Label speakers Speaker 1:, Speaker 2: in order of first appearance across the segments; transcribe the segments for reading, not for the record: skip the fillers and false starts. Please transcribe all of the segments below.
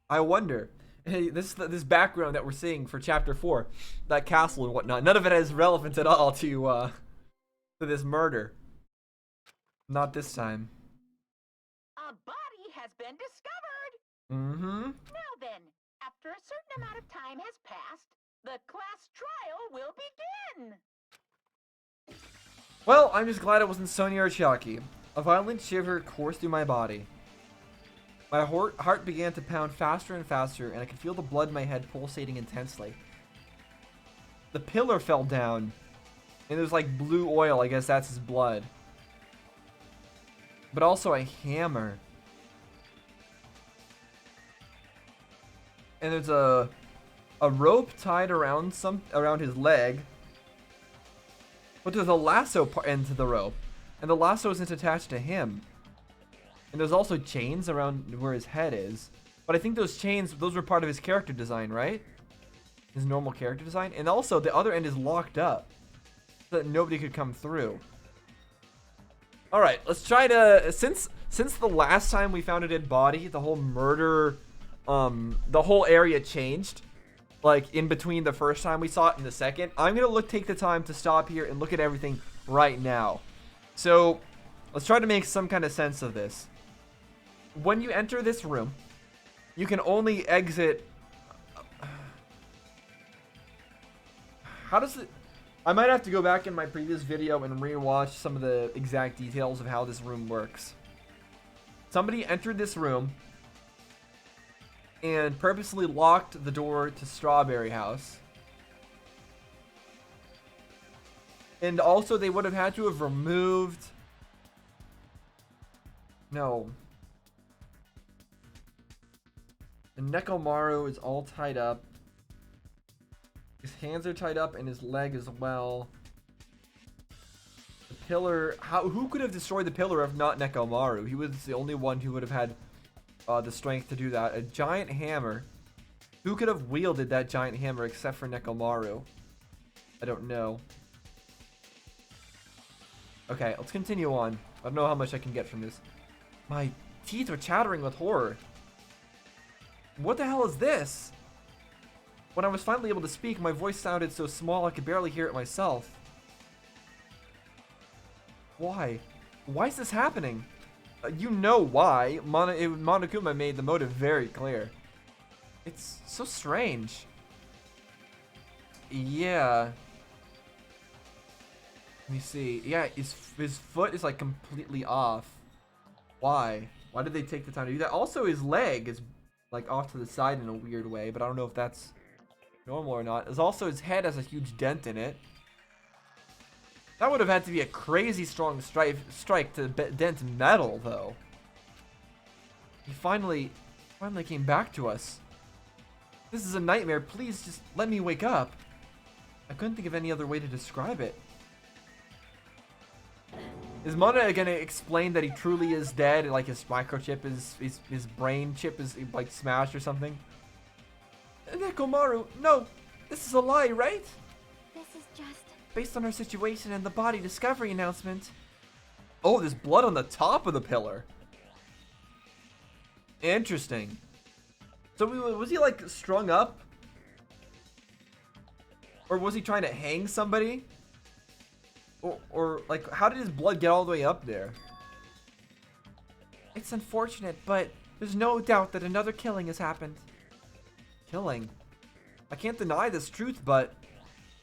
Speaker 1: I wonder. Hey, this background that we're seeing for chapter 4, that castle and whatnot, none of it has relevance at all to this murder. Not this time.
Speaker 2: A body has been discovered.
Speaker 1: Mm-hmm.
Speaker 2: Now then, after a certain amount of time has passed, the class trial will begin.
Speaker 1: Well, I'm just glad it wasn't Sonia or Chiaki. A violent shiver coursed through my body. My heart began to pound faster and faster, and I could feel the blood in my head pulsating intensely. The pillar fell down, and there's like blue oil. I guess that's his blood. But also a hammer. And there's a rope tied around his leg. But there's a lasso end to the rope, and the lasso isn't attached to him. And there's also chains around where his head is. But I think those chains, those were part of his character design, right? His normal character design. And also, the other end is locked up, so that nobody could come through. Alright, let's try to... Since the last time we found a dead body, the whole murder... the whole area changed. Like, in between the first time we saw it and the second. I'm going to take the time to stop here and look at everything right now. So, let's try to make some kind of sense of this. When you enter this room, you can only exit... How does it... I might have to go back in my previous video and rewatch some of the exact details of how this room works. Somebody entered this room and purposely locked the door to Strawberry House. And also they would have had to have removed... No. And Nekomaru is all tied up. His hands are tied up and his leg as well. The pillar... Who could have destroyed the pillar if not Nekomaru? He was the only one who would have had the strength to do that. A giant hammer. Who could have wielded that giant hammer except for Nekomaru? I don't know. Okay, let's continue on. I don't know how much I can get from this. My teeth are chattering with horror. What the hell is this? When I was finally able to speak, my voice sounded so small I could barely hear it myself. Why? Why is this happening? You know why. Monokuma made the motive very clear. It's so strange. Yeah. Let me see. Yeah, his foot is like completely off. Why? Why did they take the time to do that? Also, his leg is like off to the side in a weird way, but I don't know if that's normal or not. There's also his head has a huge dent in it. That would have had to be a crazy strong strike to dent metal, though. He finally came back to us. This is a nightmare. Please just let me wake up. I couldn't think of any other way to describe it. Is Mana gonna explain that he truly is dead? Like his microchip is his brain chip is like smashed or something? Nekomaru, no, this is a lie, right?
Speaker 3: This is just...
Speaker 1: Based on our situation and the body discovery announcement. Oh, there's blood on the top of the pillar. Interesting. So was he like strung up? Or was he trying to hang somebody? Or like, how did his blood get all the way up there? It's unfortunate, but there's no doubt that another killing has happened. Killing? I can't deny this truth, but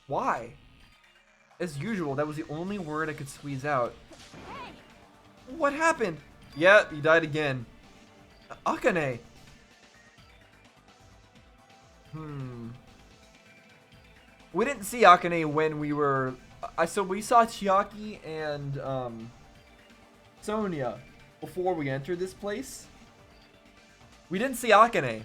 Speaker 1: why? As usual, that was the only word I could squeeze out.
Speaker 2: Hey!
Speaker 1: What happened? Yeah, he died again. Akane! We didn't see Akane when we were... So we saw Chiaki and Sonia before we entered this place. We didn't see Akane.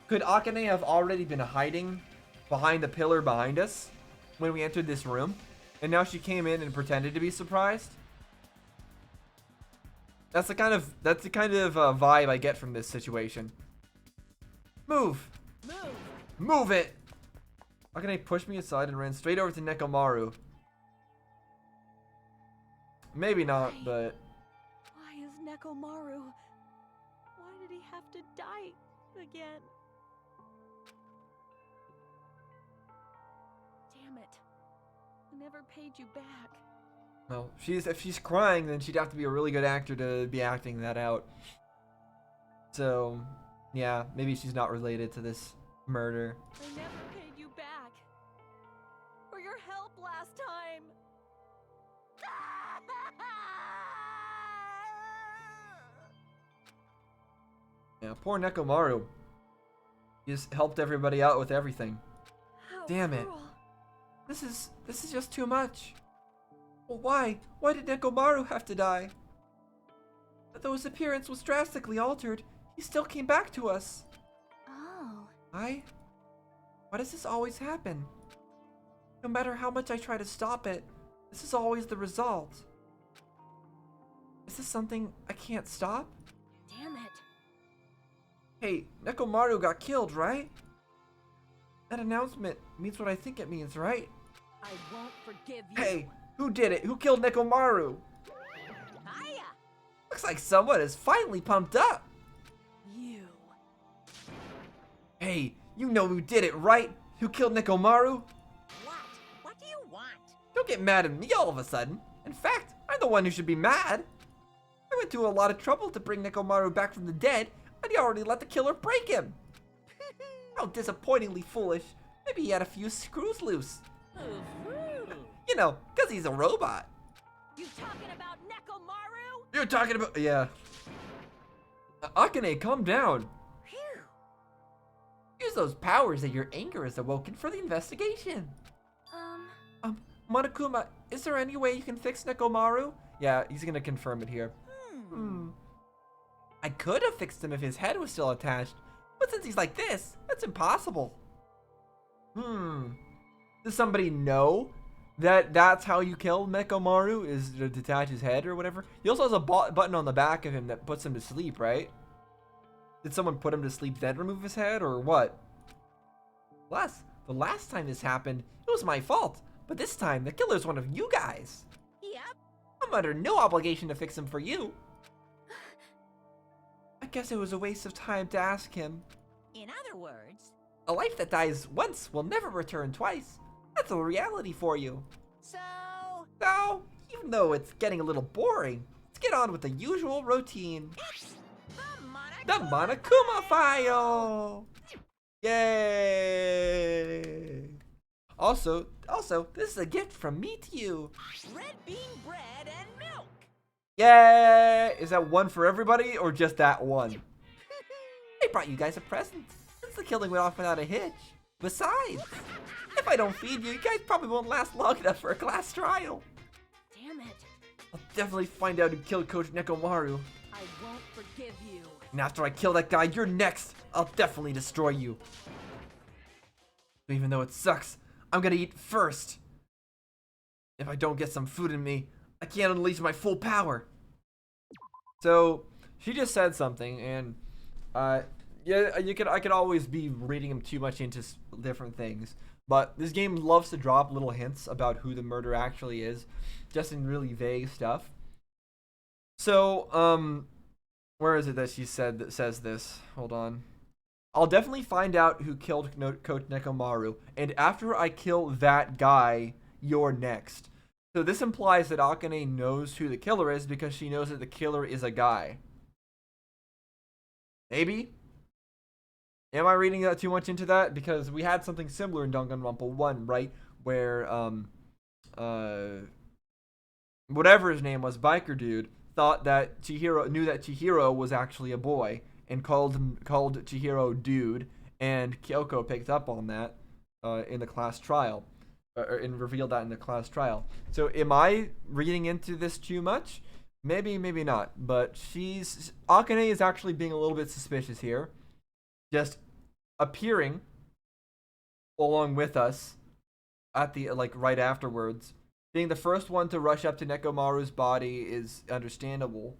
Speaker 1: Could Akane have already been hiding behind the pillar behind us when we entered this room? And now she came in and pretended to be surprised? That's the kind of vibe I get from this situation. Move!
Speaker 2: Move!
Speaker 1: Move it! Akane pushed me aside and ran straight over to Nekomaru. Maybe not, but...
Speaker 3: Why is Nekomaru? Why did he have to die again. Damn it. I never paid you back.
Speaker 1: Well, if she's crying, then she'd have to be a really good actor to be acting that out. So, yeah, maybe she's not related to this murder.
Speaker 3: I never paid you back. For your help last time.
Speaker 1: Yeah, poor Nekomaru. He just helped everybody out with everything.
Speaker 3: How
Speaker 1: Damn it.
Speaker 3: cruel.
Speaker 1: This is just too much. Well, why? Why did Nekomaru have to die? Though his appearance was drastically altered, he still came back to us.
Speaker 3: Oh.
Speaker 1: Why does this always happen? No matter how much I try to stop it, this is always the result. Is this something I can't stop?
Speaker 3: Damn it.
Speaker 1: Hey, Nekomaru got killed, right? That announcement means what I think it means, right?
Speaker 3: I won't forgive you.
Speaker 1: Hey, who did it? Who killed Nekomaru?
Speaker 3: Hiya.
Speaker 1: Looks like someone is finally pumped up.
Speaker 3: You.
Speaker 1: Hey, you know who did it, right? Who killed Nekomaru?
Speaker 2: What? What do you want?
Speaker 1: Don't get mad at me all of a sudden. In fact, I'm the one who should be mad. I went to a lot of trouble to bring Nekomaru back from the dead, and he already let the killer break him. How disappointingly foolish. Maybe he had a few screws loose. You know, because he's a robot.
Speaker 3: You talking about Nekomaru?
Speaker 1: You're talking about... Yeah. Akane, calm down.
Speaker 2: Phew.
Speaker 1: Use those powers that your anger has awoken for the investigation. Monokuma, is there any way you can fix Nekomaru? Yeah, he's gonna confirm it here. I could have fixed him if his head was still attached, but since he's like this, that's impossible. Does somebody know that that's how you kill Nekomaru, is to detach his head or whatever? He also has a button on the back of him that puts him to sleep, right? Did someone put him to sleep then remove his head, or what? Plus, the last time this happened, it was my fault. But this time, the killer's one of you guys.
Speaker 2: Yep.
Speaker 1: I'm under no obligation to fix him for you. I guess it was a waste of time to ask him.
Speaker 2: In other words,
Speaker 1: A life that dies once will never return twice. That's a reality for you.
Speaker 2: so
Speaker 1: So, even though it's getting a little boring, let's get on with the usual routine.
Speaker 2: the
Speaker 1: The Monokuma file! Yay! Also, this is a gift from me to you.
Speaker 2: red bean bread and milk.
Speaker 1: Yay! Is that one for everybody or just that one? I brought you guys a present, since the killing went off without a hitch. Besides, if I don't feed you, you guys probably won't last long enough for a class trial.
Speaker 3: Damn it.
Speaker 1: I'll definitely find out who killed Coach Nekomaru.
Speaker 3: I won't forgive you.
Speaker 1: And after I kill that guy, you're next. I'll definitely destroy you. Even though it sucks, I'm gonna eat first. If I don't get some food in me, I can't unleash my full power. So, she just said something, and yeah, I could always be reading him too much into different things. But this game loves to drop little hints about who the murderer actually is, just in really vague stuff. So, where is it that she says this? Hold on. I'll definitely find out who killed Coach Nekomaru, and after I kill that guy, you're next. So this implies that Akane knows who the killer is because she knows that the killer is a guy. Maybe? Am I reading too much into that? Because we had something similar in Danganronpa 1, right? Where, whatever his name was, Biker Dude, thought that knew that Chihiro was actually a boy, and called Chihiro Dude, and Kyoko picked up on that in the class trial, and revealed that in the class trial. So am I reading into this too much? Maybe, maybe not. But Akane is actually being a little bit suspicious here, just appearing along with us at the right afterwards. Being the first one to rush up to Nekomaru's body is understandable.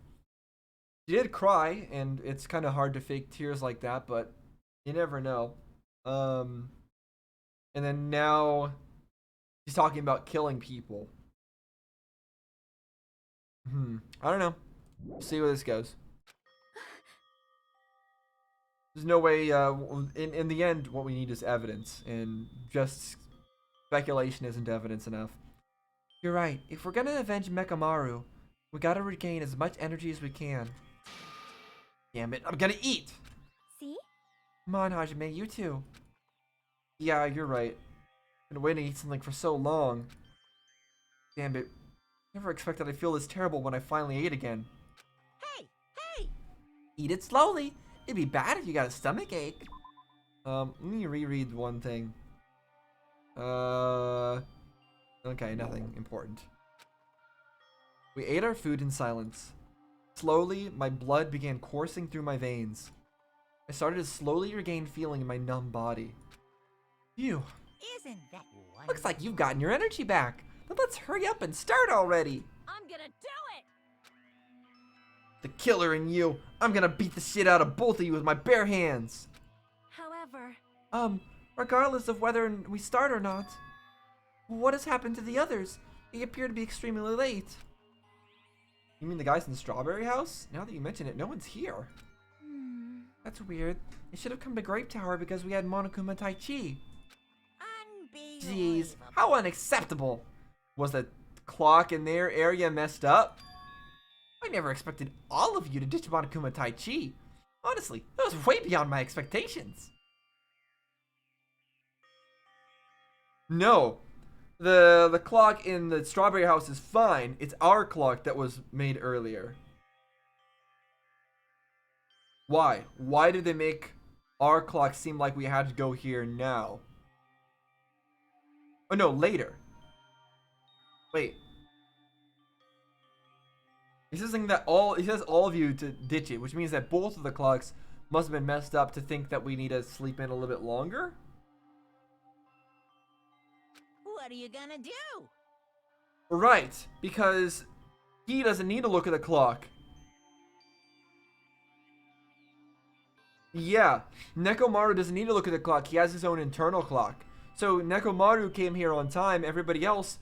Speaker 1: She did cry, and it's kind of hard to fake tears like that, but you never know. And then now she's talking about killing people. I don't know. See where this goes. There's no way, in the end, what we need is evidence, and just speculation isn't evidence enough. You're right. If we're gonna avenge Nekomaru, we gotta regain as much energy as we can. Damn it, I'm gonna eat!
Speaker 3: See?
Speaker 1: Come on, Hajime, you too. Yeah, you're right. Been waiting to eat something for so long. Damn it. Never expected I'd feel this terrible when I finally ate again.
Speaker 2: Hey, hey!
Speaker 1: Eat it slowly. It'd be bad if you got a stomach ache. Let me reread one thing. Okay, nothing important. We ate our food in silence. Slowly, my blood began coursing through my veins. I started to slowly regain feeling in my numb body. Phew.
Speaker 2: Isn't that wonderful?
Speaker 1: Looks like you've gotten your energy back. But let's hurry up and start already.
Speaker 3: I'm gonna do it!
Speaker 1: The killer in you. I'm gonna beat the shit out of both of you with my bare hands.
Speaker 3: However,
Speaker 1: Regardless of whether we start or not, what has happened to the others? They appear to be extremely late. You mean the guys in the strawberry house? Now that you mention it, no one's here. That's weird. They should have come to Grape Tower because we had Monokuma Tai Chi. Jeez, how unacceptable! Was the clock in their area messed up? I never expected all of you to ditch Monokuma Tai Chi. Honestly, that was way beyond my expectations. No, the clock in the strawberry house is fine. It's our clock that was made earlier. Why? Why did they make our clock seem like we had to go here now? Oh no, later. Wait. He's saying that he says all of you to ditch it, which means that both of the clocks must have been messed up to think that we need to sleep in a little bit longer?
Speaker 2: What are you gonna do?
Speaker 1: Right, because he doesn't need to look at the clock. Yeah, Nekomaru doesn't need to look at the clock. He has his own internal clock. So Nekomaru came here on time. Everybody else,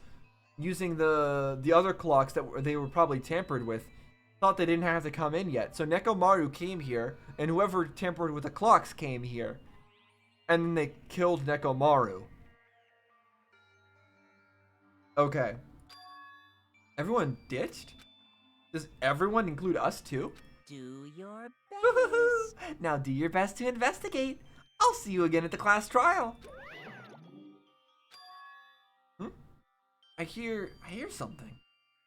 Speaker 1: using the other clocks that they were probably tampered with, thought they didn't have to come in yet. So Nekomaru came here, and whoever tampered with the clocks came here. And then they killed Nekomaru. Okay. Everyone ditched? Does everyone include us too?
Speaker 2: Do your
Speaker 1: Woohoo!
Speaker 2: best.
Speaker 1: Now do your best to investigate. I'll see you again at the class trial. I hear something.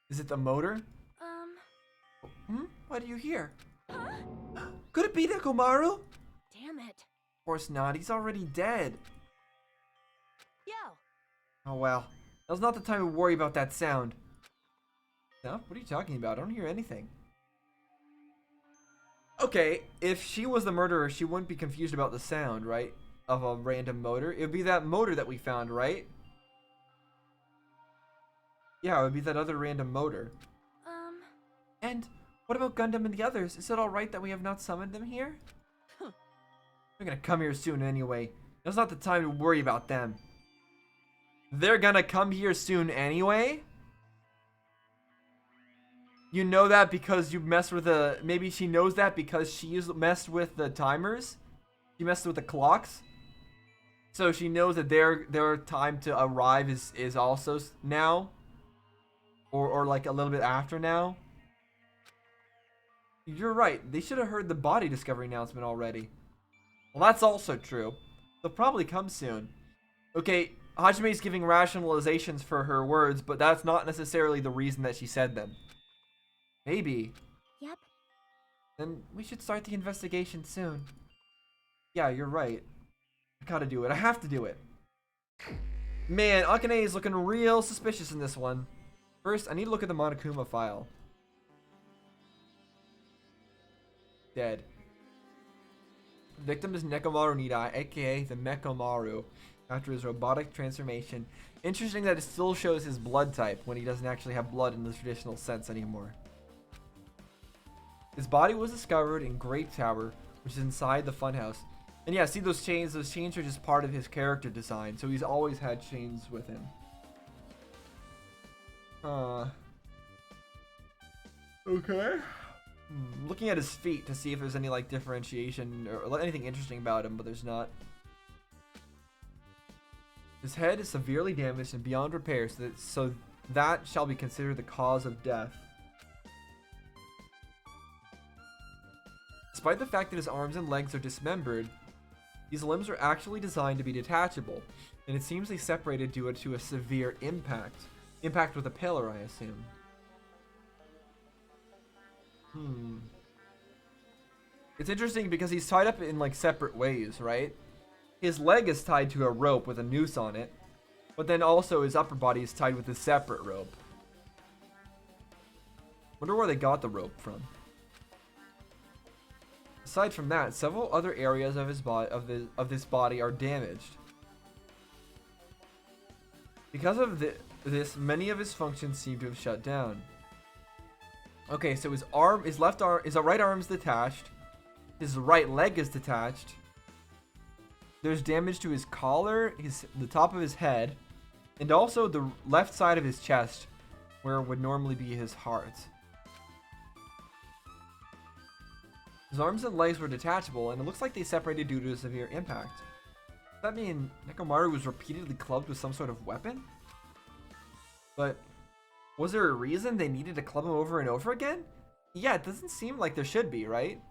Speaker 1: Is it the motor? What do you hear?
Speaker 3: huh?
Speaker 1: Could it be Nekomaru?
Speaker 3: Damn it.
Speaker 1: Of course not. He's already dead.
Speaker 3: Yo,
Speaker 1: Oh well. Now's not the time to worry about that sound. No? What are you talking about? I don't hear anything. Okay, if she was the murderer, she wouldn't be confused about the sound, right? Of a random motor. It would be that motor that we found, right? Yeah, it would be that other random motor. And what about Gundam and the others? Is it alright that we have not summoned them here? They're gonna come here soon anyway. Now's not the time to worry about them. They're gonna come here soon anyway? You know that because you messed with the... Maybe she knows that because she messed with the timers? She messed with the clocks? So she knows that their time to arrive is also now? Or like a little bit after now? You're right. They should have heard the body discovery announcement already. Well, that's also true. They'll probably come soon. Okay, Hajime's giving rationalizations for her words, but that's not necessarily the reason that she said them. Maybe.
Speaker 3: Yep.
Speaker 1: Then we should start the investigation soon. Yeah, you're right. I gotta do it. I have to do it. Man, Akane is looking real suspicious in this one. First, I need to look at the Monokuma file. Dead. Victim is Nekomaru Nidai, aka the Nekomaru, after his robotic transformation. Interesting that it still shows his blood type when he doesn't actually have blood in the traditional sense anymore. His body was discovered in Grape Tower, which is inside the funhouse. And yeah, see those chains? Those chains are just part of his character design, so he's always had chains with him. Okay. Looking at his feet to see if there's any like differentiation or anything interesting about him, but there's not. His head is severely damaged and beyond repair, so that shall be considered the cause of death. Despite the fact that his arms and legs are dismembered, these limbs are actually designed to be detachable, and it seems they separated due to a severe impact. Impact with a pillar, I assume. It's interesting because he's tied up in like separate ways, right? His leg is tied to a rope with a noose on it, but then also his upper body is tied with a separate rope. Wonder where they got the rope from. Aside from that, several other areas of his this body are damaged. Because of this, many of his functions seem to have shut down. Okay, so his right arm is detached. His right leg is detached. There's damage to his collar, the top of his head, and also the left side of his chest, where would normally be his heart. His arms and legs were detachable, and it looks like they separated due to a severe impact. Does that mean Nekomaru was repeatedly clubbed with some sort of weapon? But was there a reason they needed to club him over and over again? Yeah, it doesn't seem like there should be, right?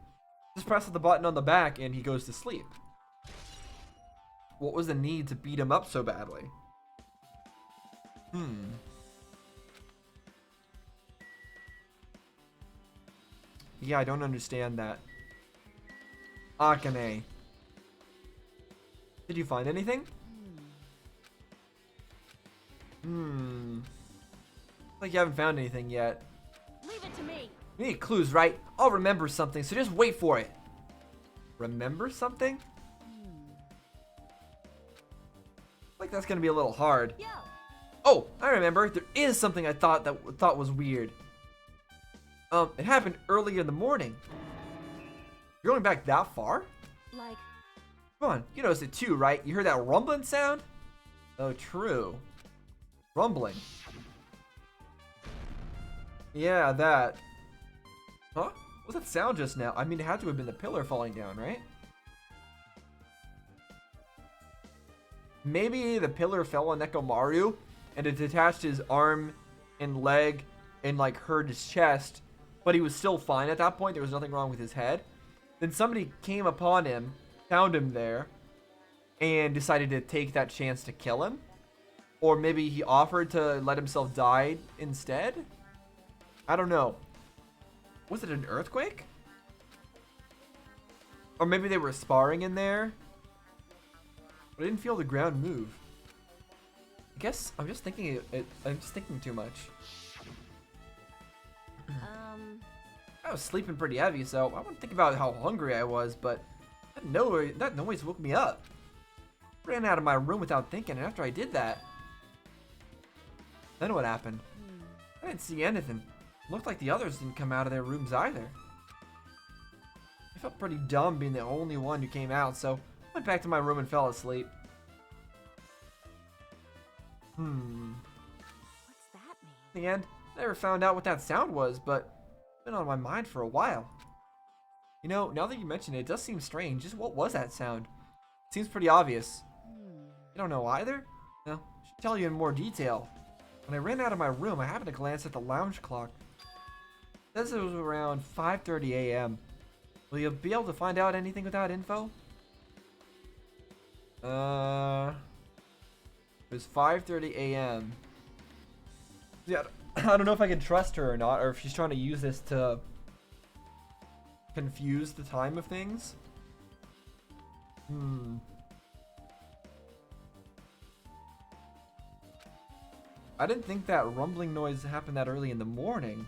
Speaker 1: Just press the button on the back and he goes to sleep. What was the need to beat him up so badly? Yeah, I don't understand that. Akane. Did you find anything? Like you haven't found anything yet.
Speaker 3: Leave it to me.
Speaker 1: You need clues, right? I'll remember something, so just wait for it. Remember something? Like that's gonna be a little hard.
Speaker 3: Yo.
Speaker 1: Oh, I remember. There is something I thought was weird. It happened earlier in the morning. You're going back that far?
Speaker 3: Like.
Speaker 1: Come on, you noticed it too, right? You heard that rumbling sound? Oh, true. Rumbling. Yeah, that. Huh? What was that sound just now? I mean, it had to have been the pillar falling down, right? Maybe the pillar fell on Nekomaru and it detached his arm and leg and like hurt his chest, but he was still fine at that point. There was nothing wrong with his head. Then somebody came upon him, found him there, and decided to take that chance to kill him. Or maybe he offered to let himself die instead? I don't know. Was it an earthquake? Or maybe they were sparring in there? But I didn't feel the ground move. I guess I'm just thinking I'm just thinking too much. I was sleeping pretty heavy, so I wouldn't think about how hungry I was, but that noise woke me up. Ran out of my room without thinking, and after I did that, then what happened? I didn't see anything. Looked like the others didn't come out of their rooms either. I felt pretty dumb being the only one who came out, so I went back to my room and fell asleep.
Speaker 3: What's that mean?
Speaker 1: In the end, I never found out what that sound was, but it's been on my mind for a while. You know, now that you mention it, it does seem strange. Just what was that sound? It seems pretty obvious. You don't know either? No, I should tell you in more detail. When I ran out of my room, I happened to glance at the lounge clock. It says it was around 5:30 a.m. Will you be able to find out anything with that info? It was 5:30 a.m. Yeah, I don't know if I can trust her or not, or if she's trying to use this to confuse the time of things. I didn't think that rumbling noise happened that early in the morning.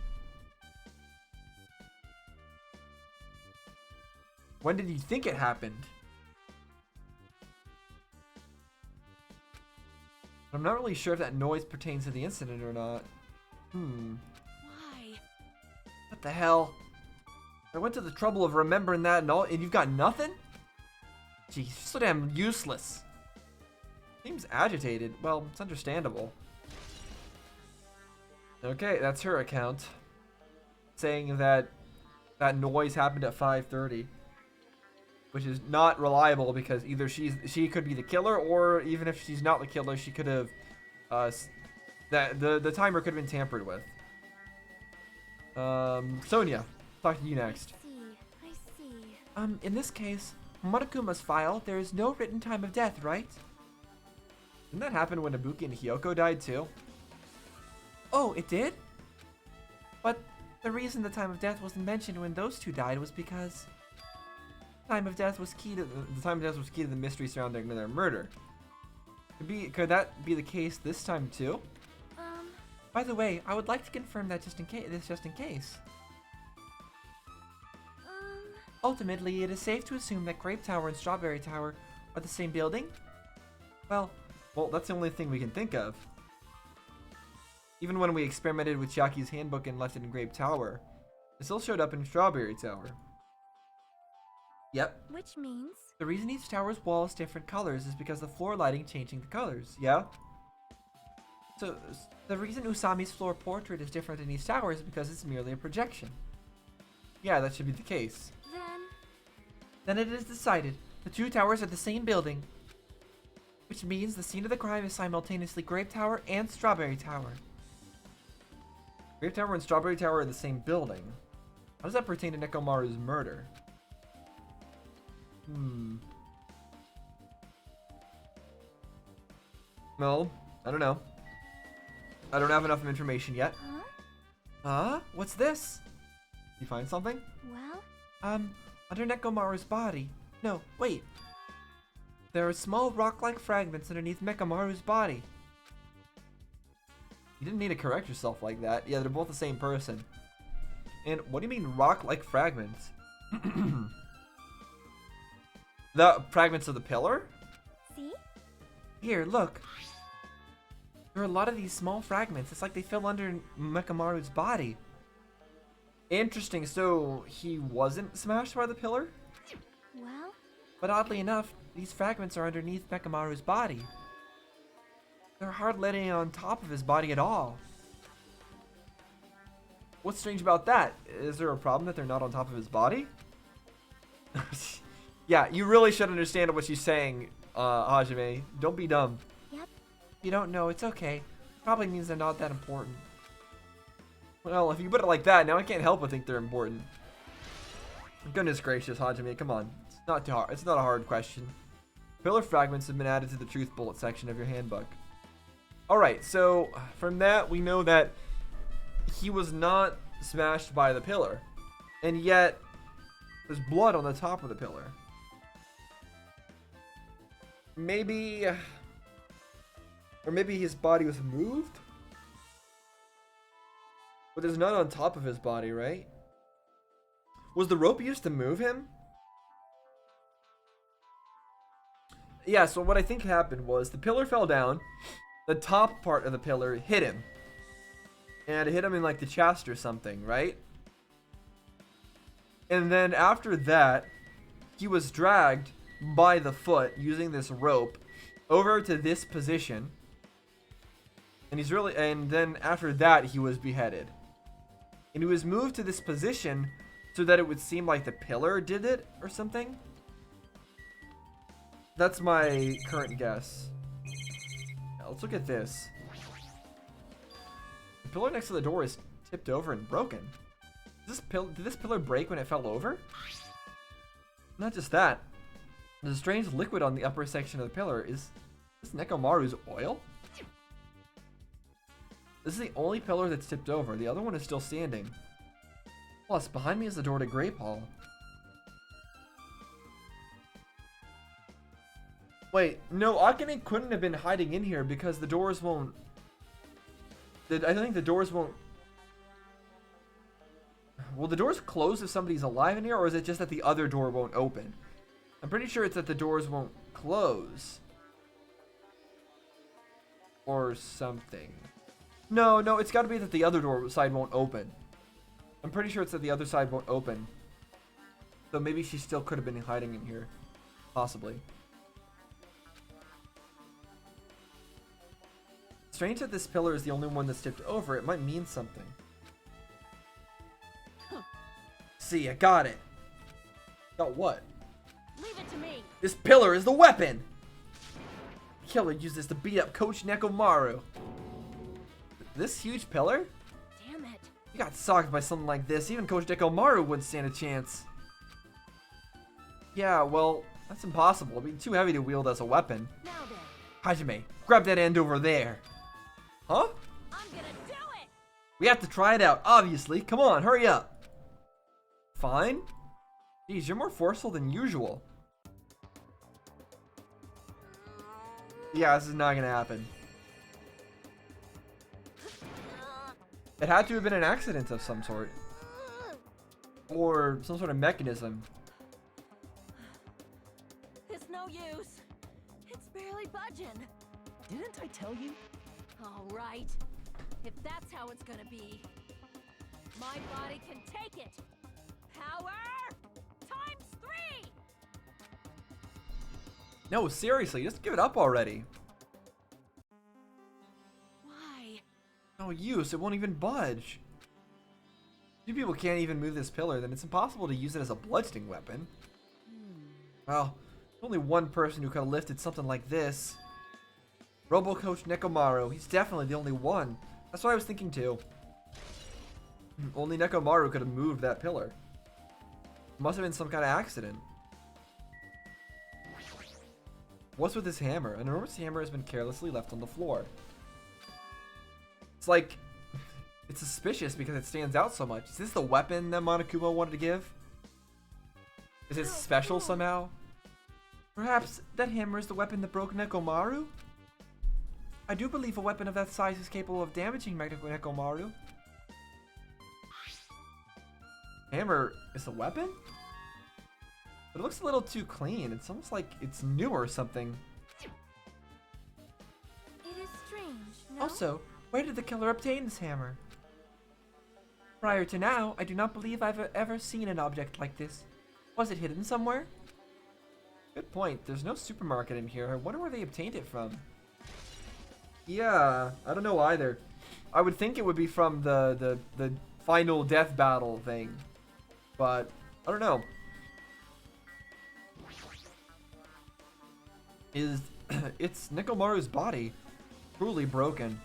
Speaker 1: When did you think it happened? I'm not really sure if that noise pertains to the incident or not.
Speaker 3: Why?
Speaker 1: What the hell? I went to the trouble of remembering that and all, and you've got nothing? Jeez, you're so damn useless. Seems agitated. Well, it's understandable. Okay, that's her account. Saying that that noise happened at 5:30, which is not reliable because either she could be the killer, or even if she's not the killer, she could have the timer could have been tampered with. Sonia, talk to you next.
Speaker 3: I see.
Speaker 4: In this case, Monokuma's file, there is no written time of death, right?
Speaker 1: Didn't that happen when Ibuki and Hyoko died too?
Speaker 4: Oh, it did? But the reason the time of death wasn't mentioned when those two died was because the time of death was key to the mystery surrounding their murder. Could that be the case this time too? By the way, I would like to confirm that just in case. Ultimately, it is safe to assume that Grape Tower and Strawberry Tower are the same building?
Speaker 1: Well, that's the only thing we can think of. Even when we experimented with Chiaki's handbook and left it in Grape Tower, it still showed up in Strawberry Tower. Yep.
Speaker 3: Which means?
Speaker 4: The reason each tower's wall is different colors is because the floor lighting changing the colors.
Speaker 1: Yeah?
Speaker 4: So, the reason Usami's floor portrait is different in each tower is because it's merely a projection.
Speaker 1: Yeah, that should be the case.
Speaker 4: Then it is decided. The two towers are the same building. Which means the scene of the crime is simultaneously Grape Tower and Strawberry Tower.
Speaker 1: Grape Tower and Strawberry Tower are the same building. How does that pertain to Nekomaru's murder? Well, I don't know. I don't have enough information yet.
Speaker 4: What's this?
Speaker 1: You find something?
Speaker 3: Well?
Speaker 4: Under Nekomaru's body. No, wait. There are small rock-like fragments underneath Nekomaru's body.
Speaker 1: You didn't need to correct yourself like that. Yeah, they're both the same person. And what do you mean rock-like fragments? The fragments of the pillar?
Speaker 3: See?
Speaker 4: Here, look. There are a lot of these small fragments. It's like they fell under Nekomaru's body.
Speaker 1: Interesting, so he wasn't smashed by the pillar?
Speaker 3: Well?
Speaker 4: But oddly enough, these fragments are underneath Nekomaru's body. They're hardly laying on top of his body at all.
Speaker 1: What's strange about that? Is there a problem that they're not on top of his body? Yeah, you really should understand what she's saying, Hajime. Don't be dumb.
Speaker 3: Yep.
Speaker 4: If you don't know, it's okay. Probably means they're not that important.
Speaker 1: Well, if you put it like that, now I can't help but think they're important. Goodness gracious, Hajime, come on. It's not too hard. It's not a hard question. Pillar fragments have been added to the truth bullet section of your handbook. Alright, so from that we know that he was not smashed by the pillar. And yet, there's blood on the top of the pillar. Maybe... Or maybe his body was moved? But it's not on top of his body, right? Was the rope used to move him? Yeah, so what I think happened was the pillar fell down. The top part of the pillar hit him. And it hit him in like the chest or something, right? And then after that, he was dragged by the foot using this rope over to this position. And then after that, he was beheaded. And he was moved to this position so that it would seem like the pillar did it or something. That's my current guess. Now, let's look at this. The pillar next to the door is tipped over and broken. Did this pillar break when it fell over? Not just that. There's a strange liquid on the upper section of the pillar. Is this Nekomaru's oil? This is the only pillar that's tipped over. The other one is still standing. Plus, behind me is the door to Grape Hall. Wait, no, Akane couldn't have been hiding in here because the doors won't... I think the doors won't... Will the doors close if somebody's alive in here, or is it just that the other door won't open? I'm pretty sure it's that the doors won't close. Or something. No, it's got to be that the other door side won't open. I'm pretty sure it's that the other side won't open. So maybe she still could have been hiding in here. Possibly. Strange that this pillar is the only one that's tipped over. It might mean something. See, I got it. Got what?
Speaker 3: Leave it to me.
Speaker 1: This pillar is the weapon! The killer used this to beat up Coach Nekomaru. This huge pillar?
Speaker 3: Damn it.
Speaker 1: You got socked by something like this, even Coach Nekomaru wouldn't stand a chance. Yeah, well, that's impossible. It'd be too heavy to wield as a weapon.
Speaker 3: Now then,
Speaker 1: Hajime, grab that end over there. Huh?
Speaker 3: I'm gonna do it.
Speaker 1: We have to try it out, obviously. Come on, hurry up. Fine? Geez, you're more forceful than usual. Yeah, this is not gonna happen. It had to have been an accident of some sort. Or some sort of mechanism.
Speaker 3: It's no use. It's barely budging.
Speaker 2: Didn't I tell you?
Speaker 3: All right. If that's how it's gonna be. My body can take it. Power times 3.
Speaker 1: No, seriously, just give it up already.
Speaker 3: Why?
Speaker 1: No use, it won't even budge. If you people can't even move this pillar, then it's impossible to use it as a bludgeoning weapon. Well, there's only one person who could have lifted something like this. Robo Coach Nekomaru, he's definitely the only one. That's what I was thinking too. Only Nekomaru could have moved that pillar. Must have been some kind of accident. What's with this hammer? An enormous hammer has been carelessly left on the floor. It's like, it's suspicious because it stands out so much. Is this the weapon that Monokuma wanted to give? Is it special somehow? Perhaps that hammer is the weapon that broke Nekomaru? I do believe a weapon of that size is capable of damaging Nekomaru. Hammer is a weapon? But it looks a little too clean. It's almost like it's new or something.
Speaker 3: It is strange, no?
Speaker 4: Also, where did the killer obtain this hammer? Prior to now, I do not believe I've ever seen an object like this. Was it hidden somewhere?
Speaker 1: Good point. There's no supermarket in here. I wonder where they obtained it from. Yeah, I don't know either. I would think it would be from the final death battle thing. But, I don't know. It's Nekomaru's body. Truly broken.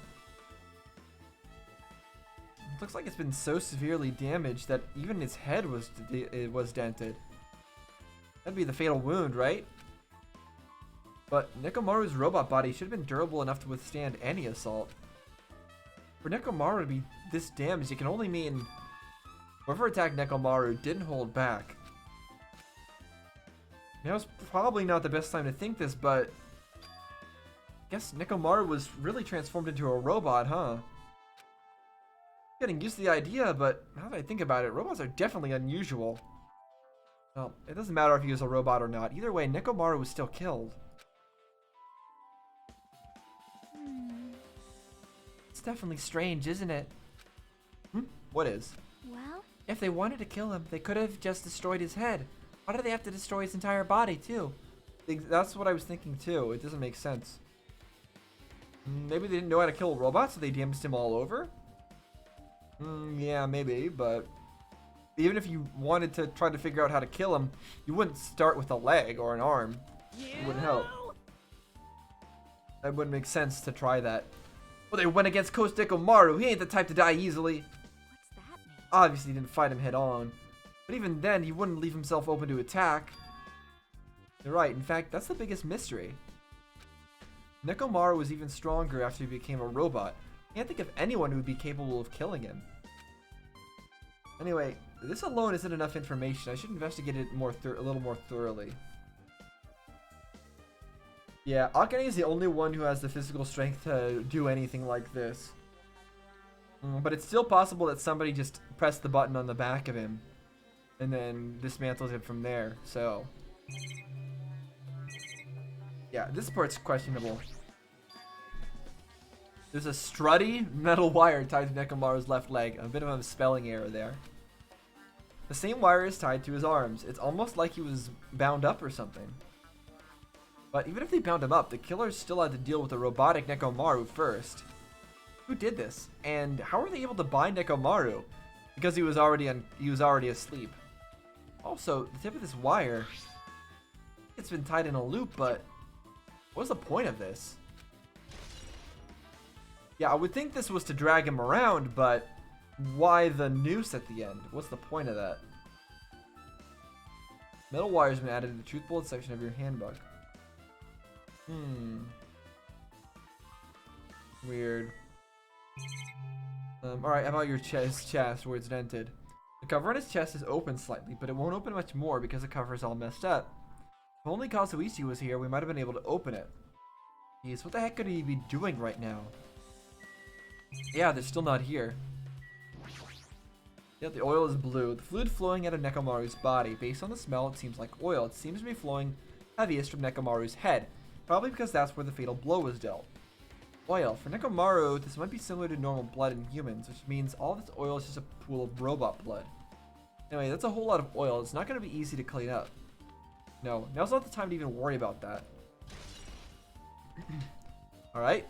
Speaker 1: It looks like it's been so severely damaged that even its head was dented. That'd be the fatal wound, right? But Nekomaru's robot body should have been durable enough to withstand any assault. For Nekomaru to be this damaged, it can only mean whoever attacked Nekomaru didn't hold back. Now it's probably not the best time to think this, but I guess Nekomaru was really transformed into a robot, huh? Getting used to the idea, but now that I think about it, robots are definitely unusual. Well, it doesn't matter if he was a robot or not. Either way, Nekomaru was still killed.
Speaker 4: It's definitely strange, isn't it?
Speaker 1: What is?
Speaker 3: Well,
Speaker 4: If they wanted to kill him, they could have just destroyed his head. Why do they have to destroy his entire body, too?
Speaker 1: That's what I was thinking too. It doesn't make sense. Maybe they didn't know how to kill robots, so they damaged him all over? Yeah, maybe, but even if you wanted to try to figure out how to kill him, you wouldn't start with a leg or an arm. It wouldn't help. That wouldn't make sense to try that. Well, they went against Coach Nekomaru. He ain't the type to die easily.
Speaker 3: what's that mean?
Speaker 1: Obviously, he didn't fight him head on. But even then, he wouldn't leave himself open to attack. You're right. In fact, that's the biggest mystery. Nekomaru was even stronger after he became a robot. I can't think of anyone who would be capable of killing him. Anyway, this alone isn't enough information. I should investigate it a little more thoroughly. Yeah, Akane is the only one who has the physical strength to do anything like this. But it's still possible that somebody just pressed the button on the back of him and then dismantled him from there, so... Yeah, this part's questionable. There's a strutty metal wire tied to Nekomaru's left leg. A bit of a spelling error there. The same wire is tied to his arms. It's almost like he was bound up or something. But even if they bound him up, the killers still had to deal with the robotic Nekomaru first. Who did this? And how were they able to bind Nekomaru? Because he was already asleep. Also, the tip of this wire, it's been tied in a loop, but what's the point of this? Yeah, I would think this was to drag him around, but why the noose at the end? What's the point of that? Metal wire has been added to the truth bullet section of your handbook. Weird. Alright, how about your chest where it's dented? The cover on his chest is open slightly, but it won't open much more because the cover is all messed up. If only Kazuichi was here, we might have been able to open it. Jeez, what the heck could he be doing right now? Yeah, they're still not here. Yeah, the oil is blue. The fluid flowing out of Nekomaru's body. Based on the smell, it seems like oil. It seems to be flowing heaviest from Nekomaru's head. Probably because that's where the fatal blow was dealt. Oil. For Nekomaru, this might be similar to normal blood in humans, which means all this oil is just a pool of robot blood. Anyway, that's a whole lot of oil. It's not going to be easy to clean up. No, now's not the time to even worry about that. Alright.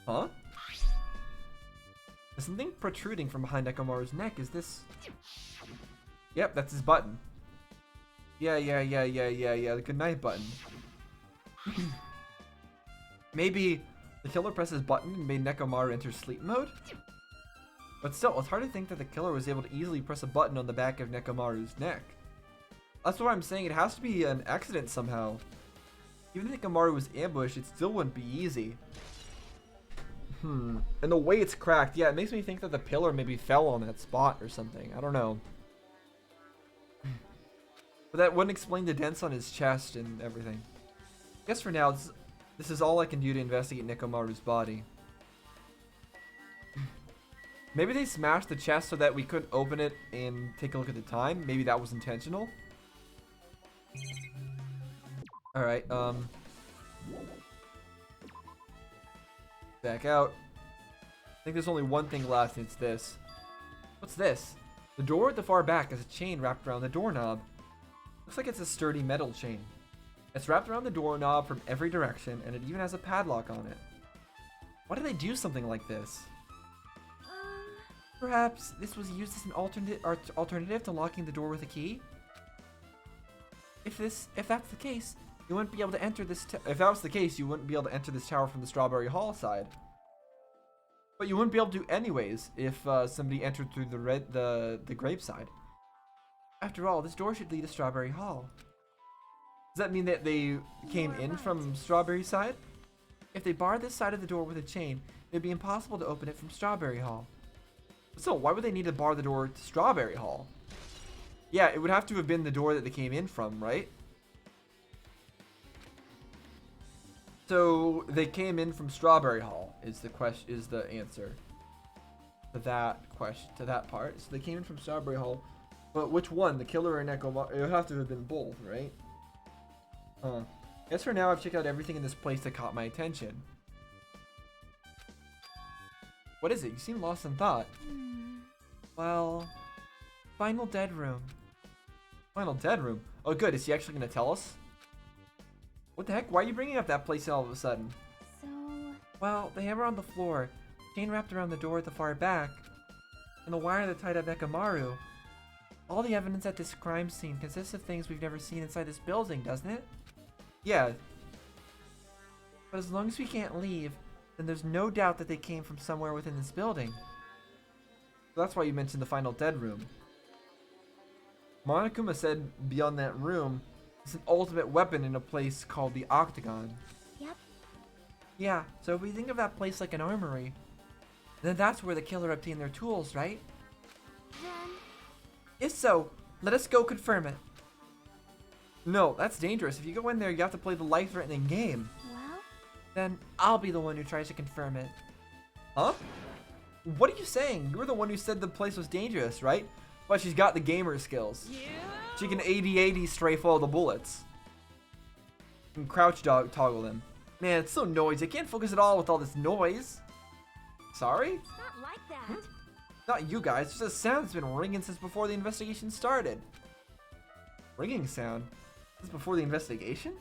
Speaker 1: Huh? There's something protruding from behind Nekomaru's neck. Is this... Yep, that's his button. Yeah, the goodnight button. Maybe the killer pressed his button and made Nekomaru enter sleep mode? But still, it's hard to think that the killer was able to easily press a button on the back of Nekomaru's neck. That's what I'm saying, it has to be an accident somehow. Even if Nekomaru was ambushed, it still wouldn't be easy. And the way it's cracked, yeah, it makes me think that the pillar maybe fell on that spot or something. I don't know. But that wouldn't explain the dents on his chest and everything. I guess for now, this is all I can do to investigate Nekomaru's body. Maybe they smashed the chest so that we couldn't open it and take a look at the time. Maybe that was intentional. Alright, back out. I think there's only one thing left, and it's this. What's this? The door at the far back has a chain wrapped around the doorknob. Looks like it's a sturdy metal chain. It's wrapped around the doorknob from every direction, and it even has a padlock on it. Why did they do something like this? Perhaps this was used as an alternative to locking the door with a key? If that's the case, you wouldn't be able to enter this. If that was the case, you wouldn't be able to enter this tower from the Strawberry Hall side. But you wouldn't be able to anyways if somebody entered through the grape side. After all, this door should lead to Strawberry Hall. Does that mean that they came in from Strawberry side? If they barred this side of the door with a chain, it would be impossible to open it from Strawberry Hall. So why would they need to bar the door to Strawberry Hall? Yeah, it would have to have been the door that they came in from, right? So they came in from Strawberry Hall is the answer to that question, to that part. So they came in from Strawberry Hall, but which one, the killer or Nekomaru? It would have to have been both, right? Guess for now I've checked out everything in this place that caught my attention. What is it? You seem lost in thought. Well, final dead room. Final dead room? Oh good, is he actually gonna tell us? What the heck? Why are you bringing up that place all of a sudden?
Speaker 3: So...
Speaker 4: Well, the hammer on the floor, chain wrapped around the door at the far back, and the wire that tied up Nekomaru. All the evidence at this crime scene consists of things we've never seen inside this building, doesn't it? Yeah. But as long as we can't leave, then there's no doubt that they came from somewhere within this building. That's why you mentioned the final dead room. Monokuma said beyond that room, it's an ultimate weapon in a place called the Octagon.
Speaker 3: Yep.
Speaker 4: Yeah, so if we think of that place like an armory, then that's where the killer obtained their tools, right?
Speaker 3: Then...
Speaker 4: If so, let us go confirm it. No, that's dangerous. If you go in there, you have to play the life-threatening game.
Speaker 3: Well...
Speaker 4: Then I'll be the one who tries to confirm it.
Speaker 1: Huh? What are you saying? You were the one who said the place was dangerous, right? But she's got the gamer skills. She can 80-80 strafe all the bullets. And crouch toggle them. Man, it's so noisy. I can't focus at all with all this noise. Sorry?
Speaker 3: It's not like that.
Speaker 1: Not you guys. It's just a sound that's been ringing since before the investigation started. Ringing sound? Since before the investigation?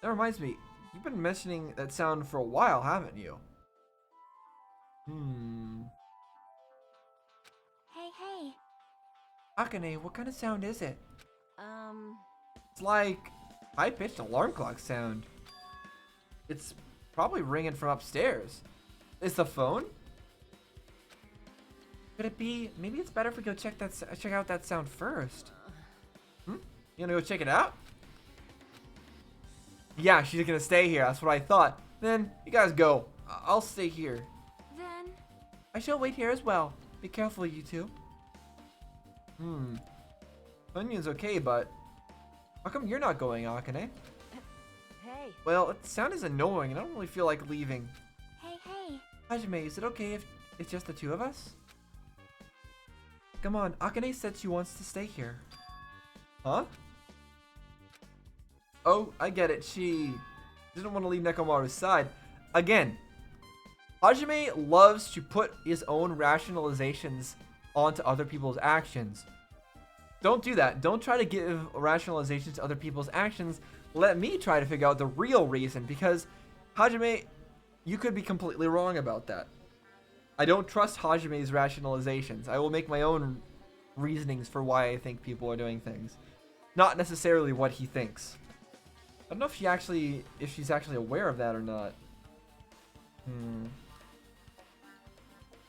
Speaker 1: That reminds me. You've been mentioning that sound for a while, haven't you?
Speaker 3: Hey.
Speaker 4: Akane, what kind of sound is it?
Speaker 1: It's like high-pitched alarm clock sound. It's probably ringing from upstairs. Is the phone?
Speaker 4: Could it be? Maybe it's better if we go check out that sound first.
Speaker 1: You gonna go check it out? Yeah, she's gonna stay here. That's what I thought. Then you guys go. I'll stay here.
Speaker 3: Then...
Speaker 4: I shall wait here as well. Be careful, you two.
Speaker 1: Onion's okay, but how come you're not going, Akane?
Speaker 3: Hey.
Speaker 1: Well, the sound is annoying, and I don't really feel like leaving.
Speaker 3: Hey.
Speaker 4: Hajime, is it okay if it's just the two of us? Come on, Akane said she wants to stay here.
Speaker 1: Huh? Oh, I get it. She didn't want to leave Nekomaru's side. Again, Hajime loves to put his own rationalizations onto other people's actions. Don't do that. Don't try to give rationalizations to other people's actions. Let me try to figure out the real reason, because Hajime, you could be completely wrong about that. I don't trust Hajime's rationalizations. I will make my own reasonings for why I think people are doing things, not necessarily what he thinks. I don't know if she's actually aware of that or not.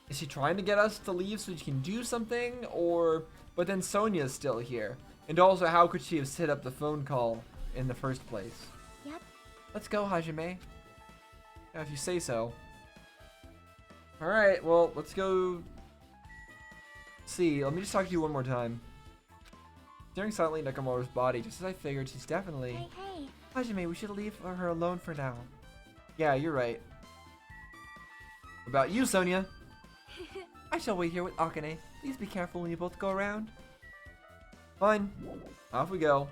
Speaker 1: Is she trying to get us to leave so she can do something, or? But then Sonia's still here, and also, how could she have set up the phone call in the first place?
Speaker 3: Yep.
Speaker 4: Let's go, Hajime.
Speaker 1: Yeah, if you say so. All right, well, let's go. See, let me just talk to you one more time. Staring silently at Nekomaru's body, just as I figured, she's definitely.
Speaker 3: Hey.
Speaker 4: Hajime, we should leave her alone for now.
Speaker 1: Yeah, you're right. What about you, Sonia?
Speaker 4: I shall wait here with Akane. Please be careful when you both go around.
Speaker 1: Fine. Off we go.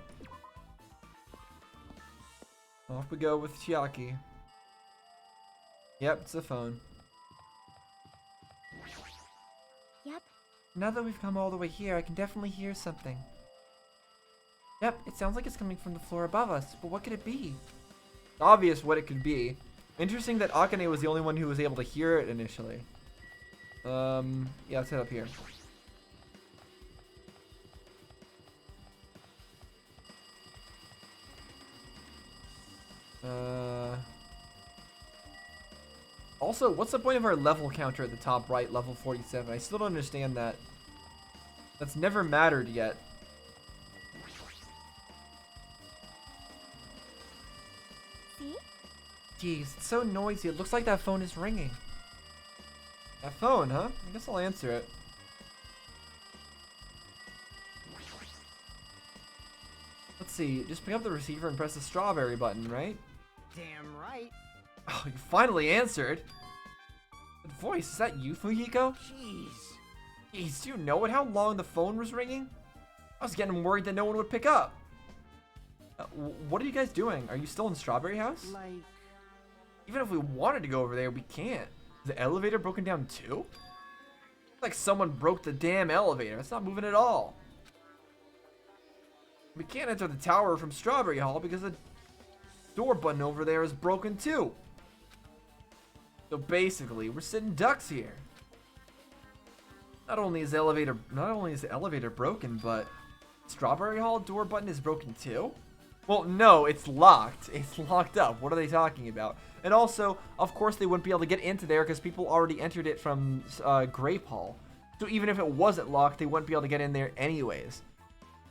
Speaker 1: Off we go with Chiaki. Yep, it's the phone.
Speaker 3: Yep.
Speaker 4: Now that we've come all the way here, I can definitely hear something. Yep, it sounds like it's coming from the floor above us, but what could it be?
Speaker 1: Obvious what it could be. Interesting that Akane was the only one who was able to hear it initially. Yeah, let's head up here. Also, what's the point of our level counter at the top right, level 47? I still don't understand that. That's never mattered yet.
Speaker 3: See?
Speaker 4: Jeez, it's so noisy. It looks like that phone is ringing.
Speaker 1: That phone, huh? I guess I'll answer it. Let's see, just pick up the receiver and press the strawberry button, right?
Speaker 5: Damn right.
Speaker 1: Oh, you finally answered. Good voice, is that you, Fujiko?
Speaker 5: Jeez.
Speaker 1: Jeez, do you know how long the phone was ringing? I was getting worried that no one would pick up. What are you guys doing? Are you still in Strawberry House?
Speaker 5: Like,
Speaker 1: Even if we wanted to go over there, we can't. Is the elevator broken down too? It's like someone broke the damn elevator. It's not moving at all. We can't enter the tower from Strawberry Hall because the door button over there is broken too. So basically, we're sitting ducks here. Not only is the elevator broken, but Strawberry Hall door button is broken too. Well, no, it's locked. It's locked up. What are they talking about? And also, of course, they wouldn't be able to get into there because people already entered it from Grape Hall. So even if it wasn't locked, they wouldn't be able to get in there anyways.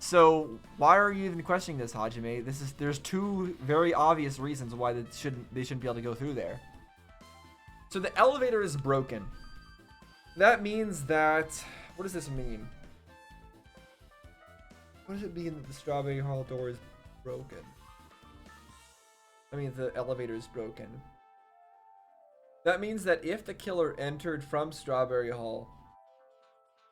Speaker 1: So why are you even questioning this, Hajime? There's two very obvious reasons why they shouldn't be able to go through there. So the elevator is broken. That means that, what does this mean? What does it mean that the Strawberry Hall door is broken? I mean, the elevator is broken. That means that if the killer entered from Strawberry Hall,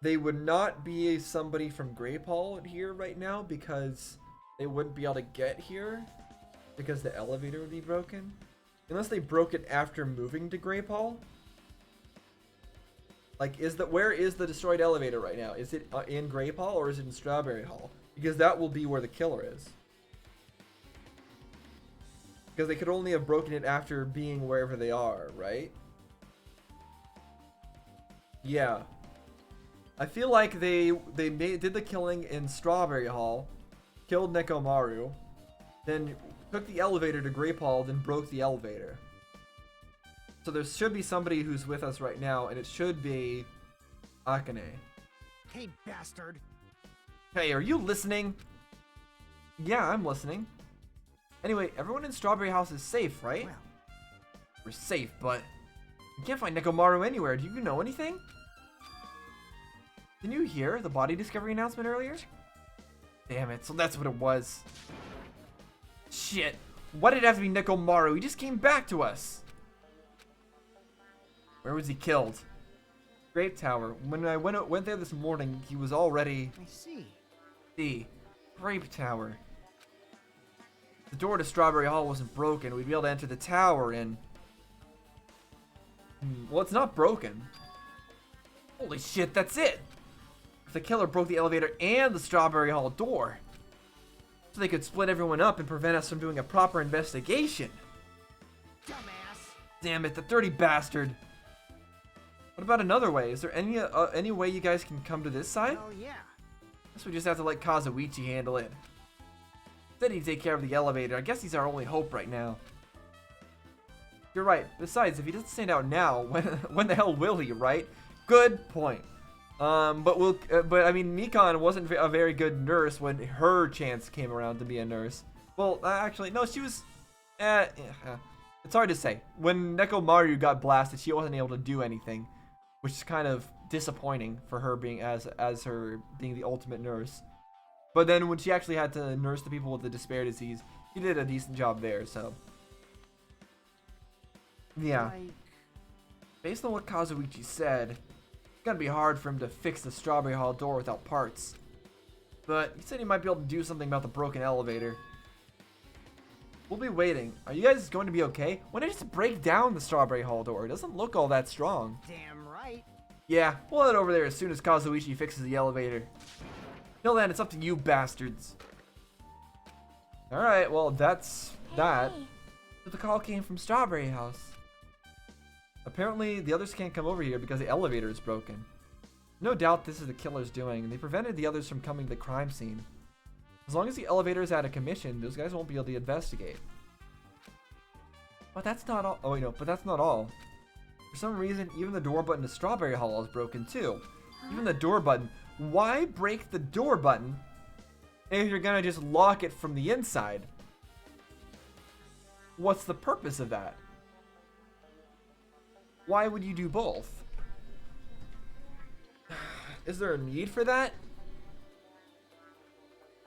Speaker 1: they would not be somebody from Grape Hall here right now because they wouldn't be able to get here because the elevator would be broken. Unless they broke it after moving to Grape Hall. Like, where is the destroyed elevator right now? Is it in Grape Hall or is it in Strawberry Hall? Because that will be where the killer is. Because they could only have broken it after being wherever they are, right? Yeah. I feel like did the killing in Strawberry Hall, killed Nekomaru, then took the elevator to Grape Hall, then broke the elevator. So there should be somebody who's with us right now, and it should be Akane.
Speaker 5: Hey, bastard.
Speaker 1: Hey, are you listening? Yeah, I'm listening. Anyway, everyone in Strawberry House is safe, right?
Speaker 5: Well,
Speaker 1: We're safe, but we can't find Nekomaru anywhere. Do you know anything? Didn't you hear the body discovery announcement earlier? Damn it, so that's what it was. Shit. Why did it have to be Nekomaru? He just came back to us. Where was he killed? Grape Tower. When I went there this morning, he was already...
Speaker 5: I see.
Speaker 1: The Grape Tower. The door to Strawberry Hall wasn't broken. We'd be able to enter the tower and... Well, it's not broken. Holy shit, that's it! The killer broke the elevator and the Strawberry Hall door. So they could split everyone up and prevent us from doing a proper investigation.
Speaker 5: Dumbass.
Speaker 1: Damn it, the dirty bastard. What about another way? Is there any way you guys can come to this side?
Speaker 5: Oh, yeah.
Speaker 1: Guess we just have to let Kazuichi handle it. Said he'd take care of the elevator. I guess he's our only hope right now. You're right. Besides, if he doesn't stand out now, when the hell will he, right? Good point. But I mean, Mikan wasn't a very good nurse when her chance came around to be a nurse. Well, actually, no, she was. It's hard to say. When Nekomaru got blasted, she wasn't able to do anything, which is kind of disappointing for her being as her being the ultimate nurse. But then when she actually had to nurse the people with the despair disease, she did a decent job there. So, yeah.
Speaker 5: Like...
Speaker 1: Based on what Kazuichi said, it's gonna be hard for him to fix the Strawberry Hall door without parts. But he said he might be able to do something about the broken elevator. We'll be waiting. Are you guys going to be okay? When did I just break down the Strawberry Hall door? It doesn't look all that strong.
Speaker 5: Damn right.
Speaker 1: Yeah, we'll head over there as soon as Kazuichi fixes the elevator. Till then, it's up to you bastards. Alright, well, that's that.
Speaker 4: But the call came from Strawberry House.
Speaker 1: Apparently, the others can't come over here because the elevator is broken. No doubt this is the killer's doing. They prevented the others from coming to the crime scene. As long as the elevator is out of commission, those guys won't be able to investigate. But that's not all. Oh, wait, no, but that's not all. For some reason, even the door button to Strawberry Hall is broken too. Even the door button. Why break the door button if you're gonna just lock it from the inside? What's the purpose of that? Why would you do both? Is there a need for that?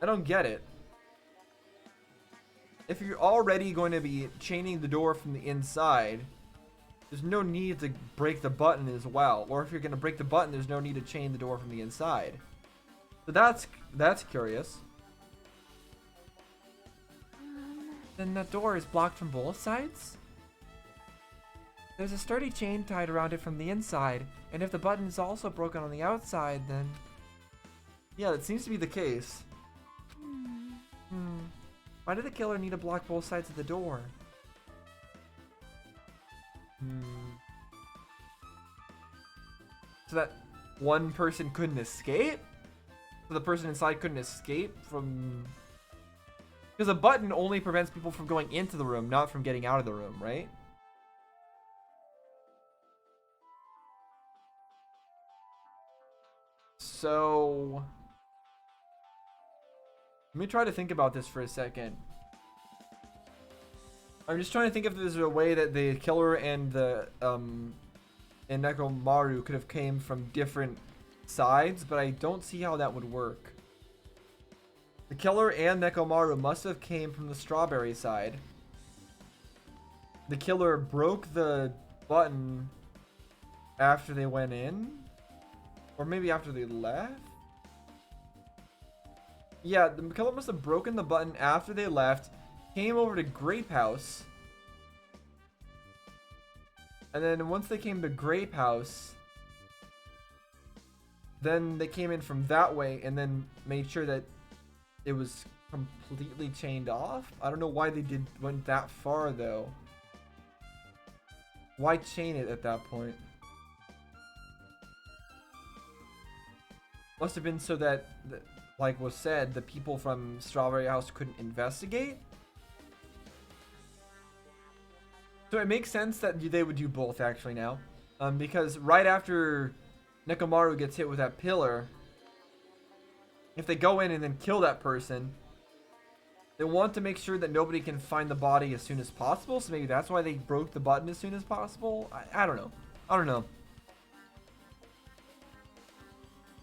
Speaker 1: I don't get it. If you're already going to be chaining the door from the inside, there's no need to break the button as well. Or if you're going to break the button, there's no need to chain the door from the inside. So that's curious.
Speaker 4: Then that door is blocked from both sides? There's a sturdy chain tied around it from the inside, and if the button is also broken on the outside, then...
Speaker 1: Yeah, that seems to be the case.
Speaker 4: Why did the killer need to block both sides of the door?
Speaker 1: So that one person couldn't escape? So the person inside couldn't escape from... Because a button only prevents people from going into the room, not from getting out of the room, right? So... Let me try to think about this for a second. I'm just trying to think if there's a way that the killer and the and Nekomaru could have came from different sides, but I don't see how that would work. The killer and Nekomaru must have came from the strawberry side. The killer broke the button after they went in, or maybe after they left. Yeah, the killer must have broken the button after they left, came over to Grape House, and then once they came to Grape House, then they came in from that way and then made sure that it was completely chained off. I don't know why they went that far though. Why chain it at that point? Must have been so that, like was said, the people from Strawberry House couldn't investigate. So it makes sense that they would do both actually now. Because right after Nekomaru gets hit with that pillar, if they go in and then kill that person, they want to make sure that nobody can find the body as soon as possible. So maybe that's why they broke the button as soon as possible. I don't know. I don't know.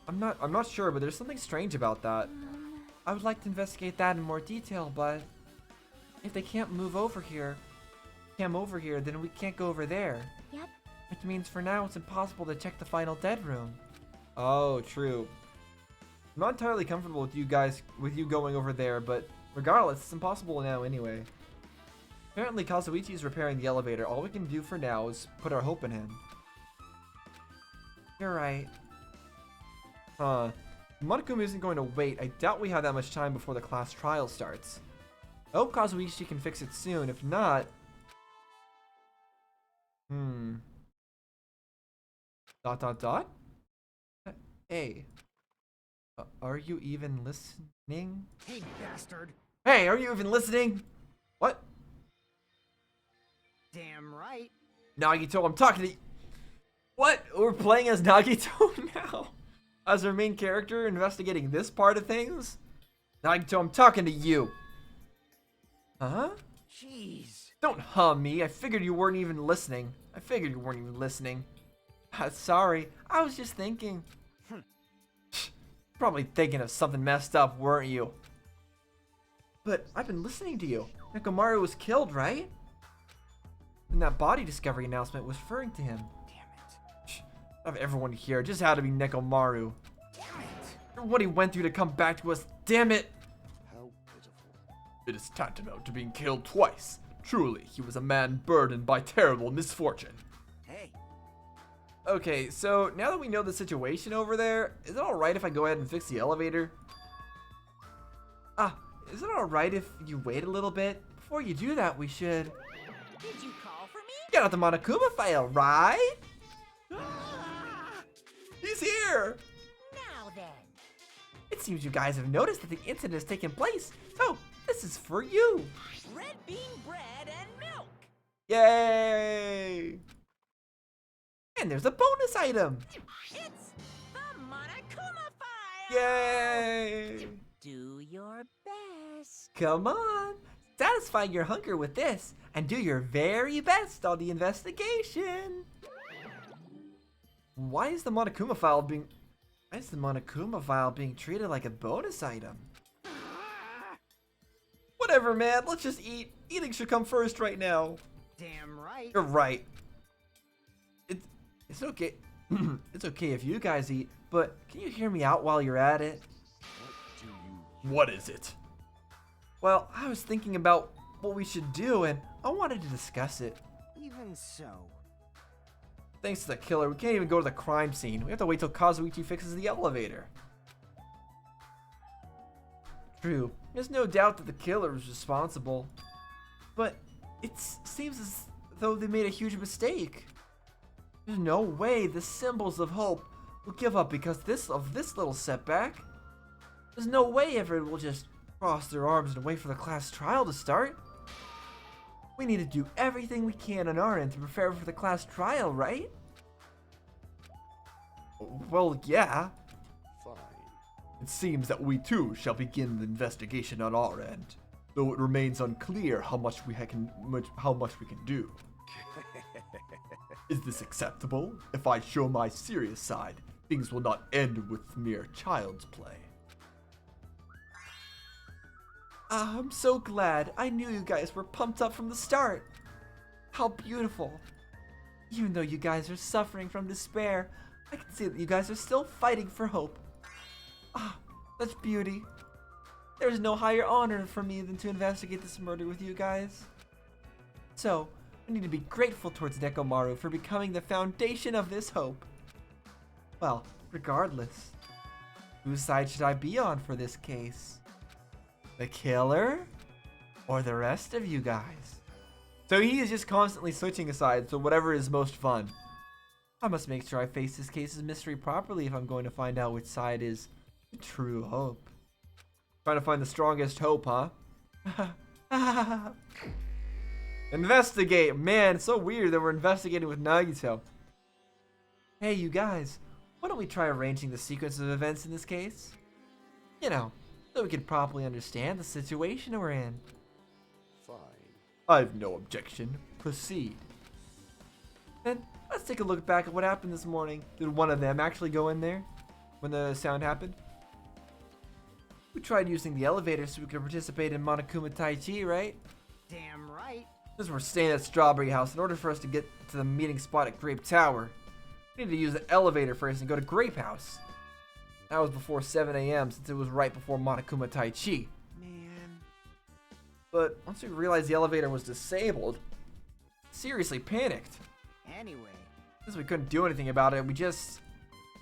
Speaker 1: I'm not sure, but there's something strange about that. I would like to investigate that in more detail, but if they can't move over here, then we can't go over there.
Speaker 3: Yep.
Speaker 4: Which means for now it's impossible to check the final dead room.
Speaker 1: Oh, true. I'm not entirely comfortable with you going over there, but regardless, it's impossible now anyway. Apparently Kazuichi is repairing the elevator. All we can do for now is put our hope in him.
Speaker 4: You're right.
Speaker 1: Huh. Monokuma isn't going to wait. I doubt we have that much time before the class trial starts. I hope Kazuichi can fix it soon. If not... Hey. Are you even listening?
Speaker 5: Hey, bastard.
Speaker 1: Hey, are you even listening? What?
Speaker 5: Damn right.
Speaker 1: Nagito, I'm talking to you. What? We're playing as Nagito now? As our main character investigating this part of things? Nagito, I'm talking to you. Huh?
Speaker 5: Jeez.
Speaker 1: Don't me. I figured you weren't even listening. Sorry. I was just thinking. Probably thinking of something messed up, weren't you? But I've been listening to you. Nekomaru was killed, right? And that body discovery announcement was referring to him.
Speaker 5: Damn it.
Speaker 1: Of everyone here, it just had to be Nekomaru.
Speaker 5: Damn it.
Speaker 1: What he went through to come back to us, damn it!
Speaker 6: How pitiful.
Speaker 1: It is tantamount to being killed twice. Truly, he was a man burdened by terrible misfortune.
Speaker 5: Hey.
Speaker 1: Okay, so now that we know the situation over there, is it alright if I go ahead and fix the elevator? Is it alright if you wait a little bit? Before you do that, we should
Speaker 3: Did you call for me?
Speaker 1: get out the Monokuma file, right? He's here!
Speaker 3: Now then.
Speaker 4: It seems you guys have noticed that the incident has taken place, so this is for you.
Speaker 3: Red bean bread and milk.
Speaker 1: Yay!
Speaker 4: And there's a bonus item.
Speaker 3: It's the Monokuma file.
Speaker 1: Yay!
Speaker 3: Do your best.
Speaker 4: Come on, satisfy your hunger with this and do your very best on the investigation.
Speaker 1: Why is the Monokuma file being treated like a bonus item? Whatever, man. Let's just eat. Eating should come first right now.
Speaker 5: Damn right.
Speaker 1: You're right. It's okay. It's okay if you guys eat, but can you hear me out while you're at it? What is it? Well, I was thinking about what we should do, and I wanted to discuss it.
Speaker 5: Even so.
Speaker 1: Thanks to the killer, we can't even go to the crime scene. We have to wait till Kazuichi fixes the elevator. True. There's no doubt that the killer was responsible. But it seems as though they made a huge mistake. There's no way the symbols of hope will give up because of this little setback. There's no way everyone will just cross their arms and wait for the class trial to start. We need to do everything we can on our end to prepare for the class trial, right? Well, yeah.
Speaker 6: Fine.
Speaker 1: It seems that we too shall begin the investigation on our end, though it remains unclear how much we can do. Is this acceptable? If I show my serious side, things will not end with mere child's play. I'm so glad. I knew you guys were pumped up from the start. How beautiful. Even though you guys are suffering from despair, I can see that you guys are still fighting for hope. Such beauty. There's no higher honor for me than to investigate this murder with you guys. So, I need to be grateful towards Nekomaru for becoming the foundation of this hope. Well, regardless, whose side should I be on for this case? The killer? Or the rest of you guys? So he is just constantly switching sides, so whatever is most fun.
Speaker 4: I must make sure I face this case's mystery properly if I'm going to find out which side is the true hope.
Speaker 1: Trying to find the strongest hope, huh? Investigate! Man, it's so weird that we're investigating with Nagito.
Speaker 4: Hey, you guys, why don't we try arranging the sequence of events in this case? You know, so we can properly understand the situation we're in.
Speaker 6: Fine.
Speaker 1: I've no objection. Proceed.
Speaker 4: Then let's take a look back at what happened this morning.
Speaker 1: Did one of them actually go in there when the sound happened?
Speaker 4: We tried using the elevator so we could participate in Monokuma Tai Chi, right?
Speaker 5: Damn right.
Speaker 1: Since we're staying at Strawberry House, in order for us to get to the meeting spot at Grape Tower, we need to use the elevator first and go to Grape House. That was before 7 a.m. since it was right before Monokuma Tai Chi.
Speaker 5: Man.
Speaker 1: But once we realized the elevator was disabled, seriously panicked.
Speaker 5: Anyway.
Speaker 1: Since we couldn't do anything about it, we just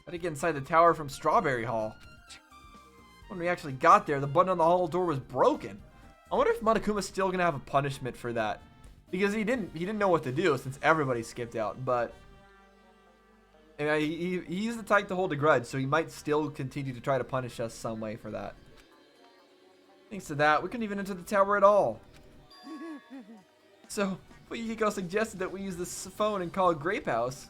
Speaker 1: had to get inside the tower from Strawberry Hall. When we actually got there, the button on the hall door was broken. I wonder if Monokuma's still gonna have a punishment for that, because he didn't know what to do since everybody skipped out. But and he's the type to hold a grudge, so he might still continue to try to punish us some way for that. Thanks to that, we couldn't even enter the tower at all. So Yukiko suggested that we use this phone and call Grape House.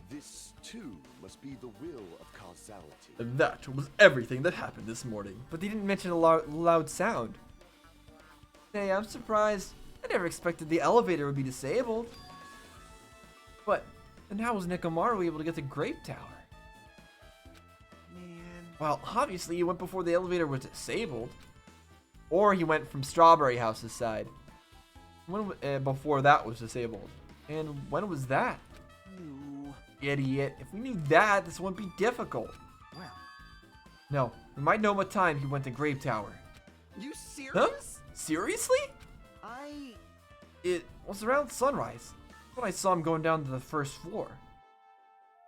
Speaker 6: This, too, must be the will of causality.
Speaker 1: And that was everything that happened this morning.
Speaker 4: But they didn't mention a loud sound. Hey, I'm surprised. I never expected the elevator would be disabled. But then how was Nekomaru able to get to Grape Tower?
Speaker 5: Man.
Speaker 1: Well, obviously he went before the elevator was disabled. Or he went from Strawberry House's side. When, before that was disabled. And when was that?
Speaker 5: You.
Speaker 1: Idiot. If we knew that, this wouldn't be difficult.
Speaker 5: Well.
Speaker 1: No, we might know what time he went to Grape Tower.
Speaker 5: You serious?
Speaker 1: Huh? Seriously? It was around sunrise. When I saw him going down to the first floor.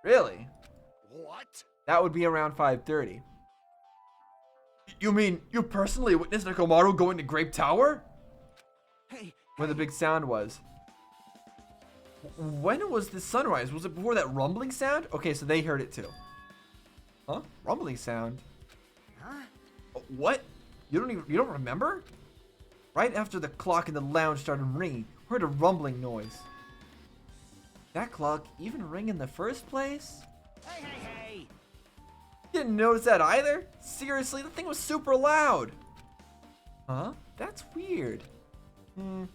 Speaker 1: Really?
Speaker 6: What?
Speaker 1: That would be around 5:30. You mean you personally witnessed Nekomaru going to Grape Tower?
Speaker 5: Hey.
Speaker 1: Where the big sound was. When was the sunrise? Was it before that rumbling sound? Okay, so they heard it too. Huh? Rumbling sound?
Speaker 5: Huh?
Speaker 1: What? You don't remember? Right after the clock in the lounge started ringing, we heard a rumbling noise. That clock even ring in the first place?
Speaker 5: Hey, hey, hey.
Speaker 1: You didn't notice that either? Seriously, the thing was super loud. Huh? That's weird. I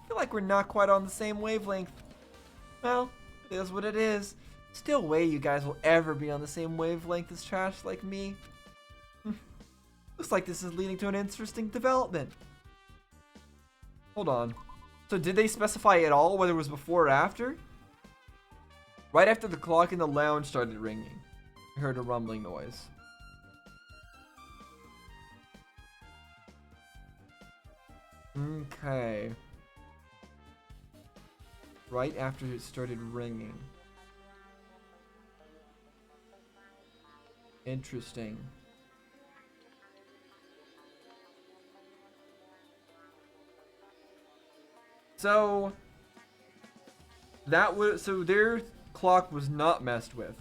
Speaker 1: feel like we're not quite on the same wavelength. Well, it is what it is. Still way you guys will ever be on the same wavelength as trash like me. Looks like this is leading to an interesting development. Hold on. So did they specify at all whether it was before or after? Right after the clock in the lounge started ringing, I heard a rumbling noise. Okay. Right after it started ringing. Interesting. So their clock was not messed with.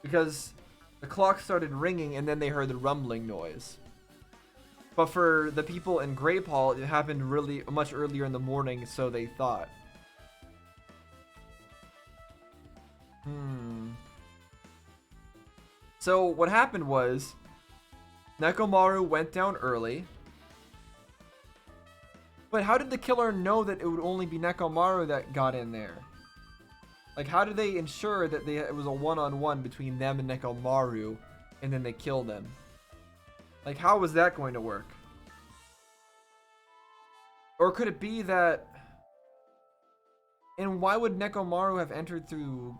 Speaker 1: Because the clock started ringing and then they heard the rumbling noise. But for the people in Grape Hall, it happened really much earlier in the morning, so they thought. So what happened was, Nekomaru went down early. But how did the killer know that it would only be Nekomaru that got in there? Like, how did they ensure that it was a one-on-one between them and Nekomaru, and then they killed him? Like, how was that going to work? Or could it be that... And why would Nekomaru have entered through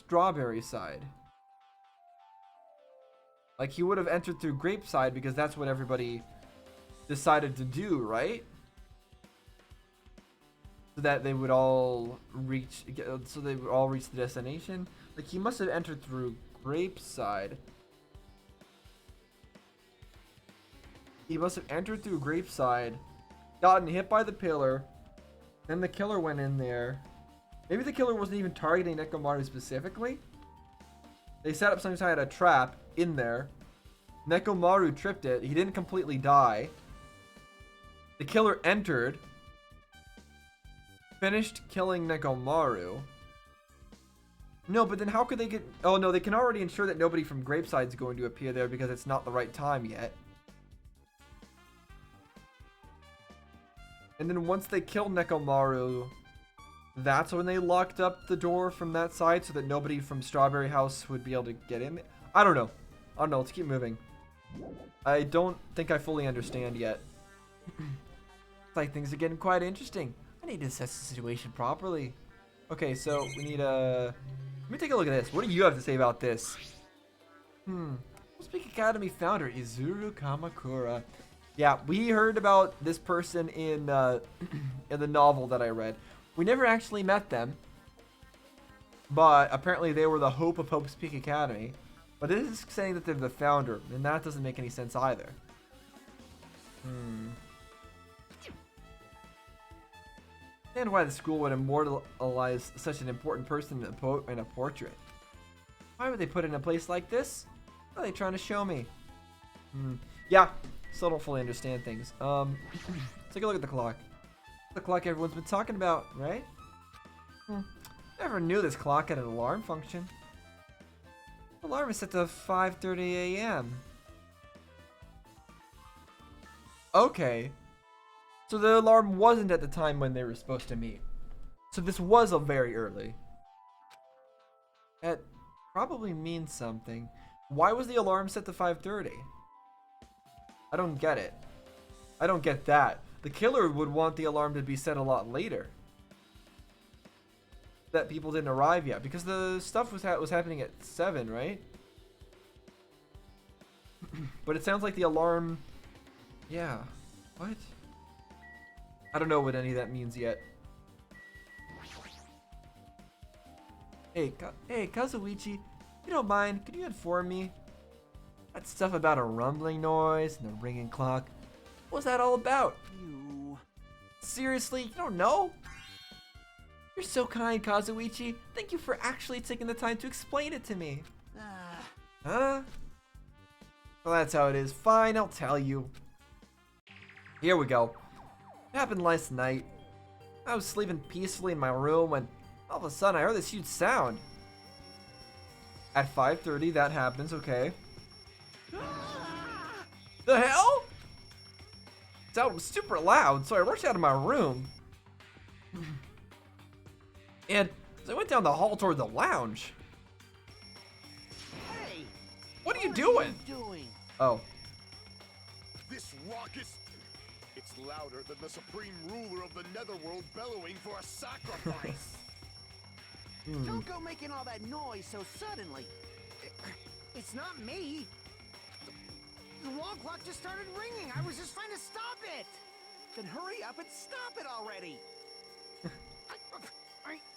Speaker 1: Strawberry side? Like, he would have entered through Grape side because that's what everybody decided to do, right? So that they would all reach the destination. Like, he must have entered through Grape side. He must have entered through Grape side gotten hit by the pillar. Then the killer went in there. Maybe the killer wasn't even targeting Nekomaru specifically. They set up some kind of trap in there. Nekomaru tripped it. He didn't completely die. The killer entered. Finished killing Nekomaru. No, but then how could they get... Oh, no, they can already ensure that nobody from Grapeside's going to appear there because it's not the right time yet. And then once they killed Nekomaru, that's when they locked up the door from that side so that nobody from Strawberry House would be able to get in. I don't know. Let's keep moving. I don't think I fully understand yet. It's like things are getting quite interesting. I need to assess the situation properly. Okay, so we need a... Let me take a look at this. What do you have to say about this? Speak Academy founder Izuru Kamakura. Yeah, we heard about this person in the novel that I read. We never actually met them, but apparently they were the hope of Hope's Peak Academy. But this is saying that they're the founder, and that doesn't make any sense either. And why the school would immortalize such an important person in a portrait. Why would they put it in a place like this? What are they trying to show me? Yeah, still don't fully understand things. Let's take a look at the clock. The clock everyone's been talking about, right? Never knew this clock had an alarm function. The alarm is set to 5:30 a.m. Okay. So the alarm wasn't at the time when they were supposed to meet. So this was a very early. That probably means something. Why was the alarm set to 5:30? I don't get it. I don't get that. The killer would want the alarm to be set a lot later. That people didn't arrive yet. Because the stuff was happening at 7, right? But it sounds like the alarm... Yeah. What? I don't know what any of that means yet. Hey, Kazuichi, if you don't mind, could you inform me? That stuff about a rumbling noise and a ringing clock. What was that all about?
Speaker 5: You...
Speaker 1: Seriously, you don't know? You're so kind, Kazuichi. Thank you for actually taking the time to explain it to me. Huh? Well, that's how it is. Fine, I'll tell you. Here we go. It happened last night. I was sleeping peacefully in my room when all of a sudden I heard this huge sound. At 5:30 that happens, okay. The hell? It sounded super loud, so I rushed out of my room. And as I went down the hall toward the lounge.
Speaker 5: Hey!
Speaker 1: What are you doing? Oh.
Speaker 6: This raucous... It's louder than the supreme ruler of the netherworld bellowing for a sacrifice.
Speaker 5: Don't go making all that noise so suddenly. It's not me. The wall clock just started ringing. I was just trying to stop it. Then hurry up and stop it already.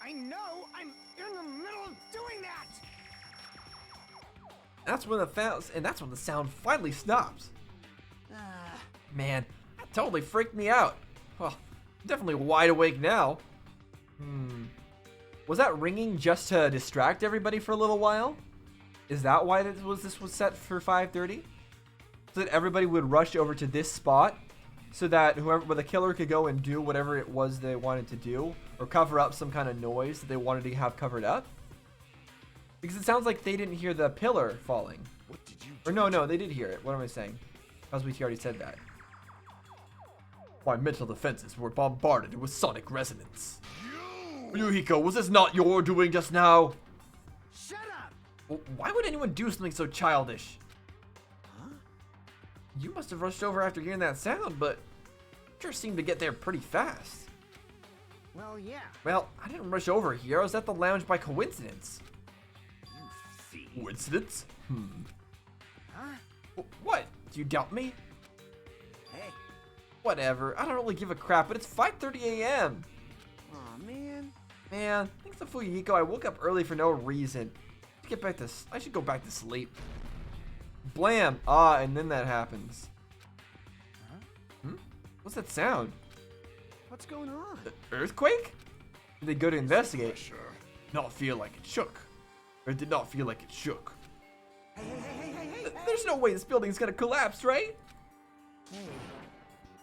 Speaker 5: I know. I'm in the middle of doing that.
Speaker 1: That's when the sound finally stops. Man, that totally freaked me out. Well, I'm definitely wide awake now. Was that ringing just to distract everybody for a little while? Is that why this was set for 5:30? So that everybody would rush over to this spot, so that the killer could go and do whatever it was they wanted to do, or cover up some kind of noise that they wanted to have covered up. Because it sounds like they didn't hear the pillar falling.
Speaker 6: What did you
Speaker 1: Or no, they did hear it. What am I saying? Kazuichi already said that. My mental defenses were bombarded with sonic resonance. Yuhiko, was this not your doing just now?
Speaker 5: Shut up!
Speaker 1: Well, why would anyone do something so childish? You must have rushed over after hearing that sound, but sure seemed to get there pretty fast.
Speaker 5: Well, yeah.
Speaker 1: Well, I didn't rush over here. I was at the lounge by coincidence. Coincidence?
Speaker 5: Huh?
Speaker 1: What? Do you doubt me?
Speaker 5: Hey.
Speaker 1: Whatever. I don't really give a crap, but it's 5:30 a.m.
Speaker 5: Aw, man.
Speaker 1: Man, thanks to Fuyiko, I woke up early for no reason. I should go back to sleep. Blam! Ah, and then that happens. What's that sound?
Speaker 5: What's going on?
Speaker 1: Earthquake? Did they go to investigate?
Speaker 6: Pressure.
Speaker 1: Not feel like it shook. Or it did not feel like it shook.
Speaker 5: Hey.
Speaker 1: There's no way this building's gonna collapse, right?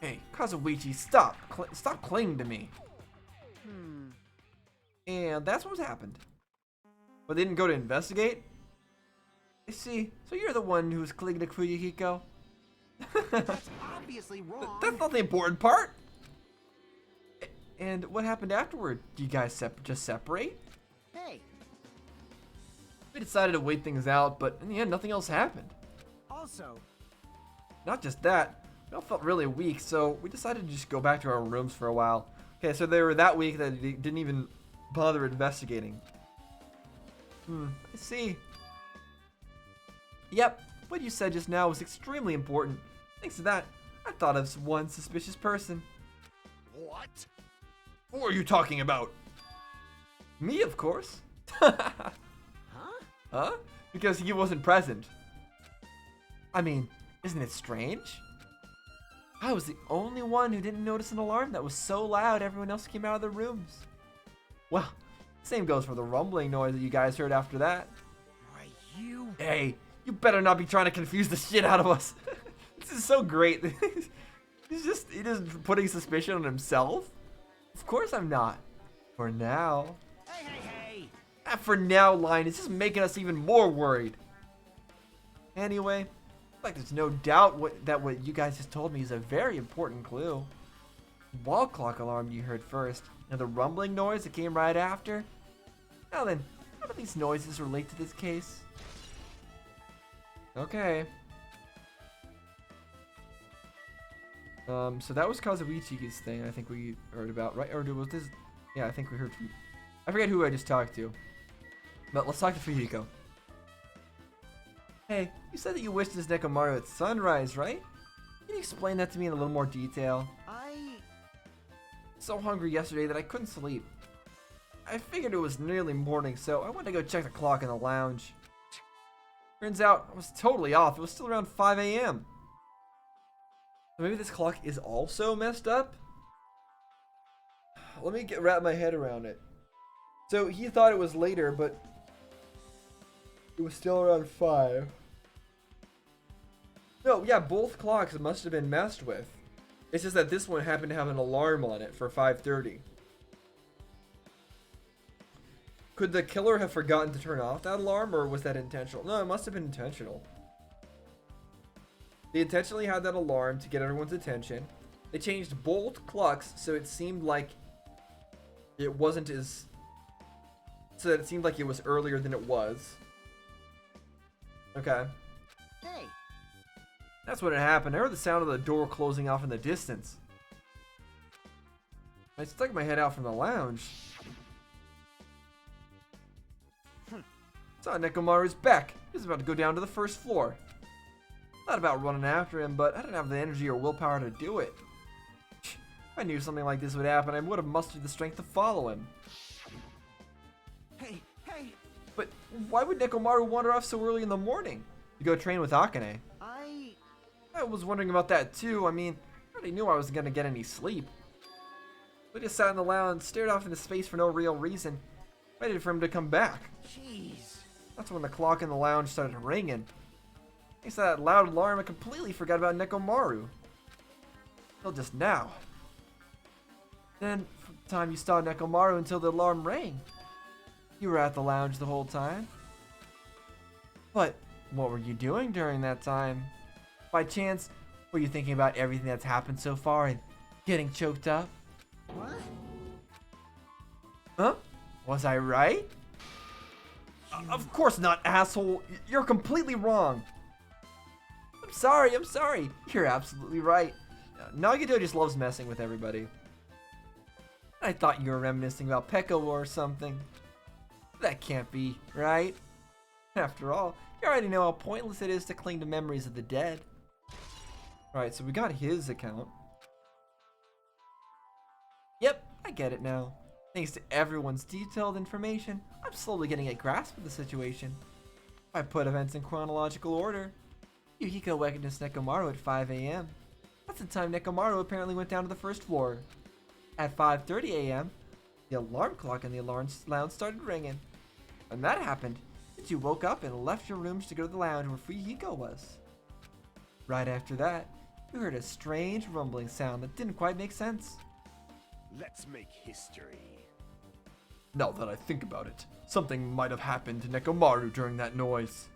Speaker 1: Hey, Kazuichi, stop. Stop clinging to me. And that's what happened. But they didn't go to investigate? I see. So you're the one who was clinging to Fuyuhiko?
Speaker 5: That's obviously wrong.
Speaker 1: That's not the important part. And what happened afterward? Do you guys just separate?
Speaker 5: Hey,
Speaker 1: We decided to wait things out, but in the end, nothing else happened.
Speaker 5: also,
Speaker 1: Not just that, we all felt really weak, so we decided to just go back to our rooms for a while. Okay, so they were that weak that they didn't even bother investigating. I see. Yep, what you said just now was extremely important. Thanks to that, I thought of one suspicious person.
Speaker 6: What?
Speaker 1: Who are you talking about? Me, of course.
Speaker 5: huh?
Speaker 1: Huh? Because he wasn't present. I mean, isn't it strange? I was the only one who didn't notice an alarm that was so loud everyone else came out of their rooms. Well, same goes for the rumbling noise that you guys heard after that.
Speaker 5: Why, you...
Speaker 1: Hey, you better not be trying to confuse the shit out of us. This is so great. He just putting suspicion on himself. Of course I'm not. For now.
Speaker 5: Hey.
Speaker 1: That for now line is just making us even more worried. Anyway, like there's no doubt that what you guys just told me is a very important clue. Wall clock alarm you heard first, and the rumbling noise that came right after. Now then, how do these noises relate to this case? Okay. So that was Kazuichi's thing, I think we heard about, right? Or was this? Yeah, I think we heard from... I forget who I just talked to. But let's talk to Fuyuhiko. Hey, you said that you wished this Nekomaru at sunrise, right? Can you explain that to me in a little more detail? So hungry yesterday that I couldn't sleep. I figured it was nearly morning, so I went to go check the clock in the lounge. Turns out I was totally off. It was still around 5 a.m. So maybe this clock is also messed up? Let me wrap my head around it. So he thought it was later, but it was still around 5. No, yeah, both clocks must have been messed with. It's just that this one happened to have an alarm on it for 5:30. Could the killer have forgotten to turn off that alarm, or was that intentional? No, it must have been intentional. They intentionally had that alarm to get everyone's attention. They changed both clocks so it seemed like it wasn't as... So that it seemed like it was earlier than it was. Okay.
Speaker 5: Hey.
Speaker 1: That's what had happened. I heard the sound of the door closing off in the distance. I stuck my head out from the lounge. Saw Nekomaru's back. He was about to go down to the first floor. Thought about running after him, but I didn't have the energy or willpower to do it. If I knew something like this would happen, I would have mustered the strength to follow him.
Speaker 5: Hey.
Speaker 1: But why would Nekomaru wander off so early in the morning? To go train with Akane. I was wondering about that too. I mean, I already knew I wasn't gonna get any sleep. We just sat in the lounge, stared off into space for no real reason, waited for him to come back.
Speaker 5: Jeez.
Speaker 1: That's when the clock in the lounge started ringing. Thanks to that loud alarm, I completely forgot about Nekomaru. Till just now. Then, from the time you saw Nekomaru until the alarm rang, you were at the lounge the whole time. But what were you doing during that time? By chance, were you thinking about everything that's happened so far and getting choked up?
Speaker 5: What?
Speaker 1: Huh? Was I right? Of course not, asshole. You're completely wrong. I'm sorry. You're absolutely right. Nagito just loves messing with everybody. I thought you were reminiscing about Pekka or something. That can't be, right? After all, you already know how pointless it is to cling to memories of the dead. Alright, so we got his account. Yep, I get it now. Thanks to everyone's detailed information, I'm slowly getting a grasp of the situation. If I put events in chronological order, Yukiko witnessed Nekomaru at 5 a.m. That's the time Nekomaru apparently went down to the first floor.
Speaker 4: At 5:30 a.m., the alarm clock in the alarm lounge started ringing. When that happened, you two woke up and left your rooms to go to the lounge where Fuyiko was. Right after that, you heard a strange rumbling sound that didn't quite make sense.
Speaker 6: Let's make history.
Speaker 1: Now that I think about it, something might have happened to Nekomaru during that noise.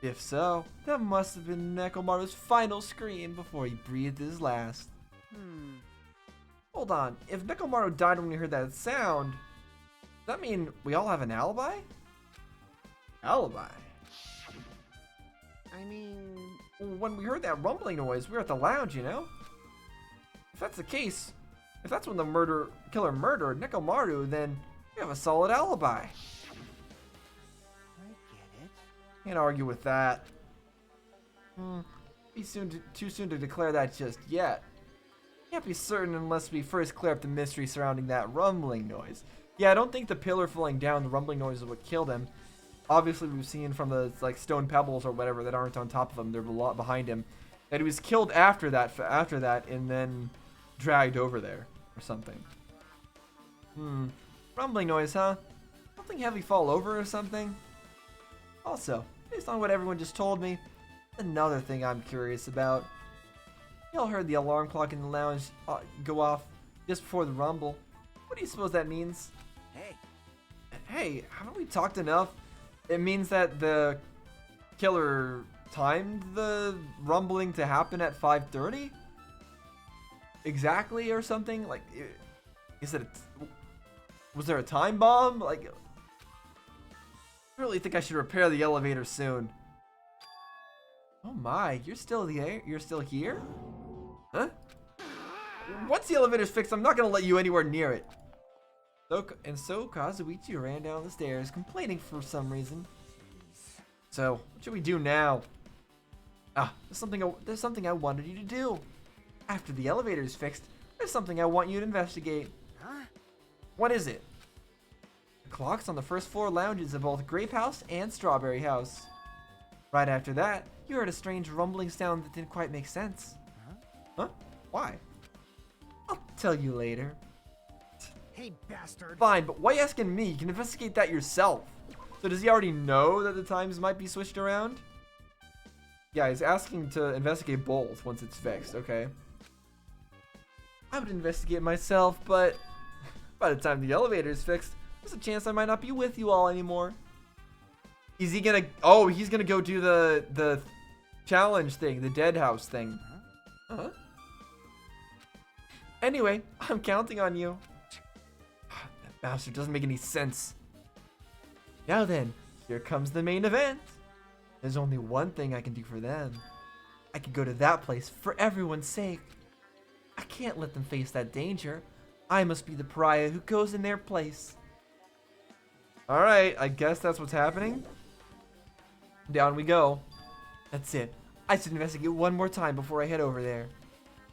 Speaker 4: If so, that must have been Nekomaru's final scream before he breathed his last. Hold on, if Nekomaru died when we heard that sound, does that mean we all have an alibi?
Speaker 1: Alibi?
Speaker 5: I mean,
Speaker 1: When we heard that rumbling noise, we were at the lounge, you know? If that's the case, if that's when the killer murdered Nekomaru, then we have a solid alibi.
Speaker 5: I get it.
Speaker 1: Can't argue with that. Too soon to declare that just yet. Can't be certain unless we first clear up the mystery surrounding that rumbling noise. Yeah, I don't think the pillar falling down, the rumbling noise is what killed him. Obviously, we've seen from the stone pebbles or whatever that aren't on top of him, they're a lot behind him, that he was killed after that, and then dragged over there or something. Rumbling noise, huh? Something heavy fall over or something? Also, based on what everyone just told me, another thing I'm curious about. Y'all heard the alarm clock in the lounge go off just before the rumble. What do you suppose that means? Hey, haven't we talked enough? It means that the killer timed the rumbling to happen at 5:30? Exactly, or something? Like, was there a time bomb? Like, I really think I should repair the elevator soon. Oh my, you're still here? Huh? Once the elevator's fixed, I'm not gonna let you anywhere near it. So Kazuichi ran down the stairs, complaining for some reason. So, what should we do now? There's something I wanted you to do. After the elevator is fixed, there's something I want you to investigate.
Speaker 5: Huh?
Speaker 1: What is it? The clocks on the first floor lounges of both Grape House and Strawberry House. Right after that, you heard a strange rumbling sound that didn't quite make sense. Huh? Why? I'll tell you later.
Speaker 5: Hey, bastard.
Speaker 1: Fine, but why asking me? You can investigate that yourself. So does he already know that the times might be switched around? Yeah, he's asking to investigate both once it's fixed, okay. I would investigate myself, but by the time the elevator is fixed, there's a chance I might not be with you all anymore. Is he gonna... Oh, he's gonna go do the challenge thing, the dead house thing. Huh? Anyway, I'm counting on you. That bastard doesn't make any sense. Now then, here comes the main event. There's only one thing I can do for them. I can go to that place for everyone's sake. I can't let them face that danger. I must be the pariah who goes in their place. Alright, I guess that's what's happening. Down we go. That's it. I should investigate one more time before I head over there.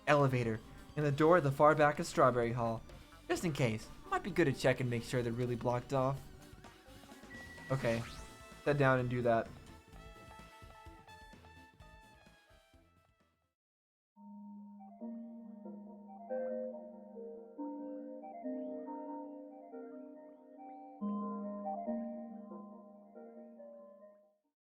Speaker 1: Elevator. And the door at the far back of Strawberry Hall. Just in case. Might be good to check and make sure they're really blocked off. Okay. Sit down and do that.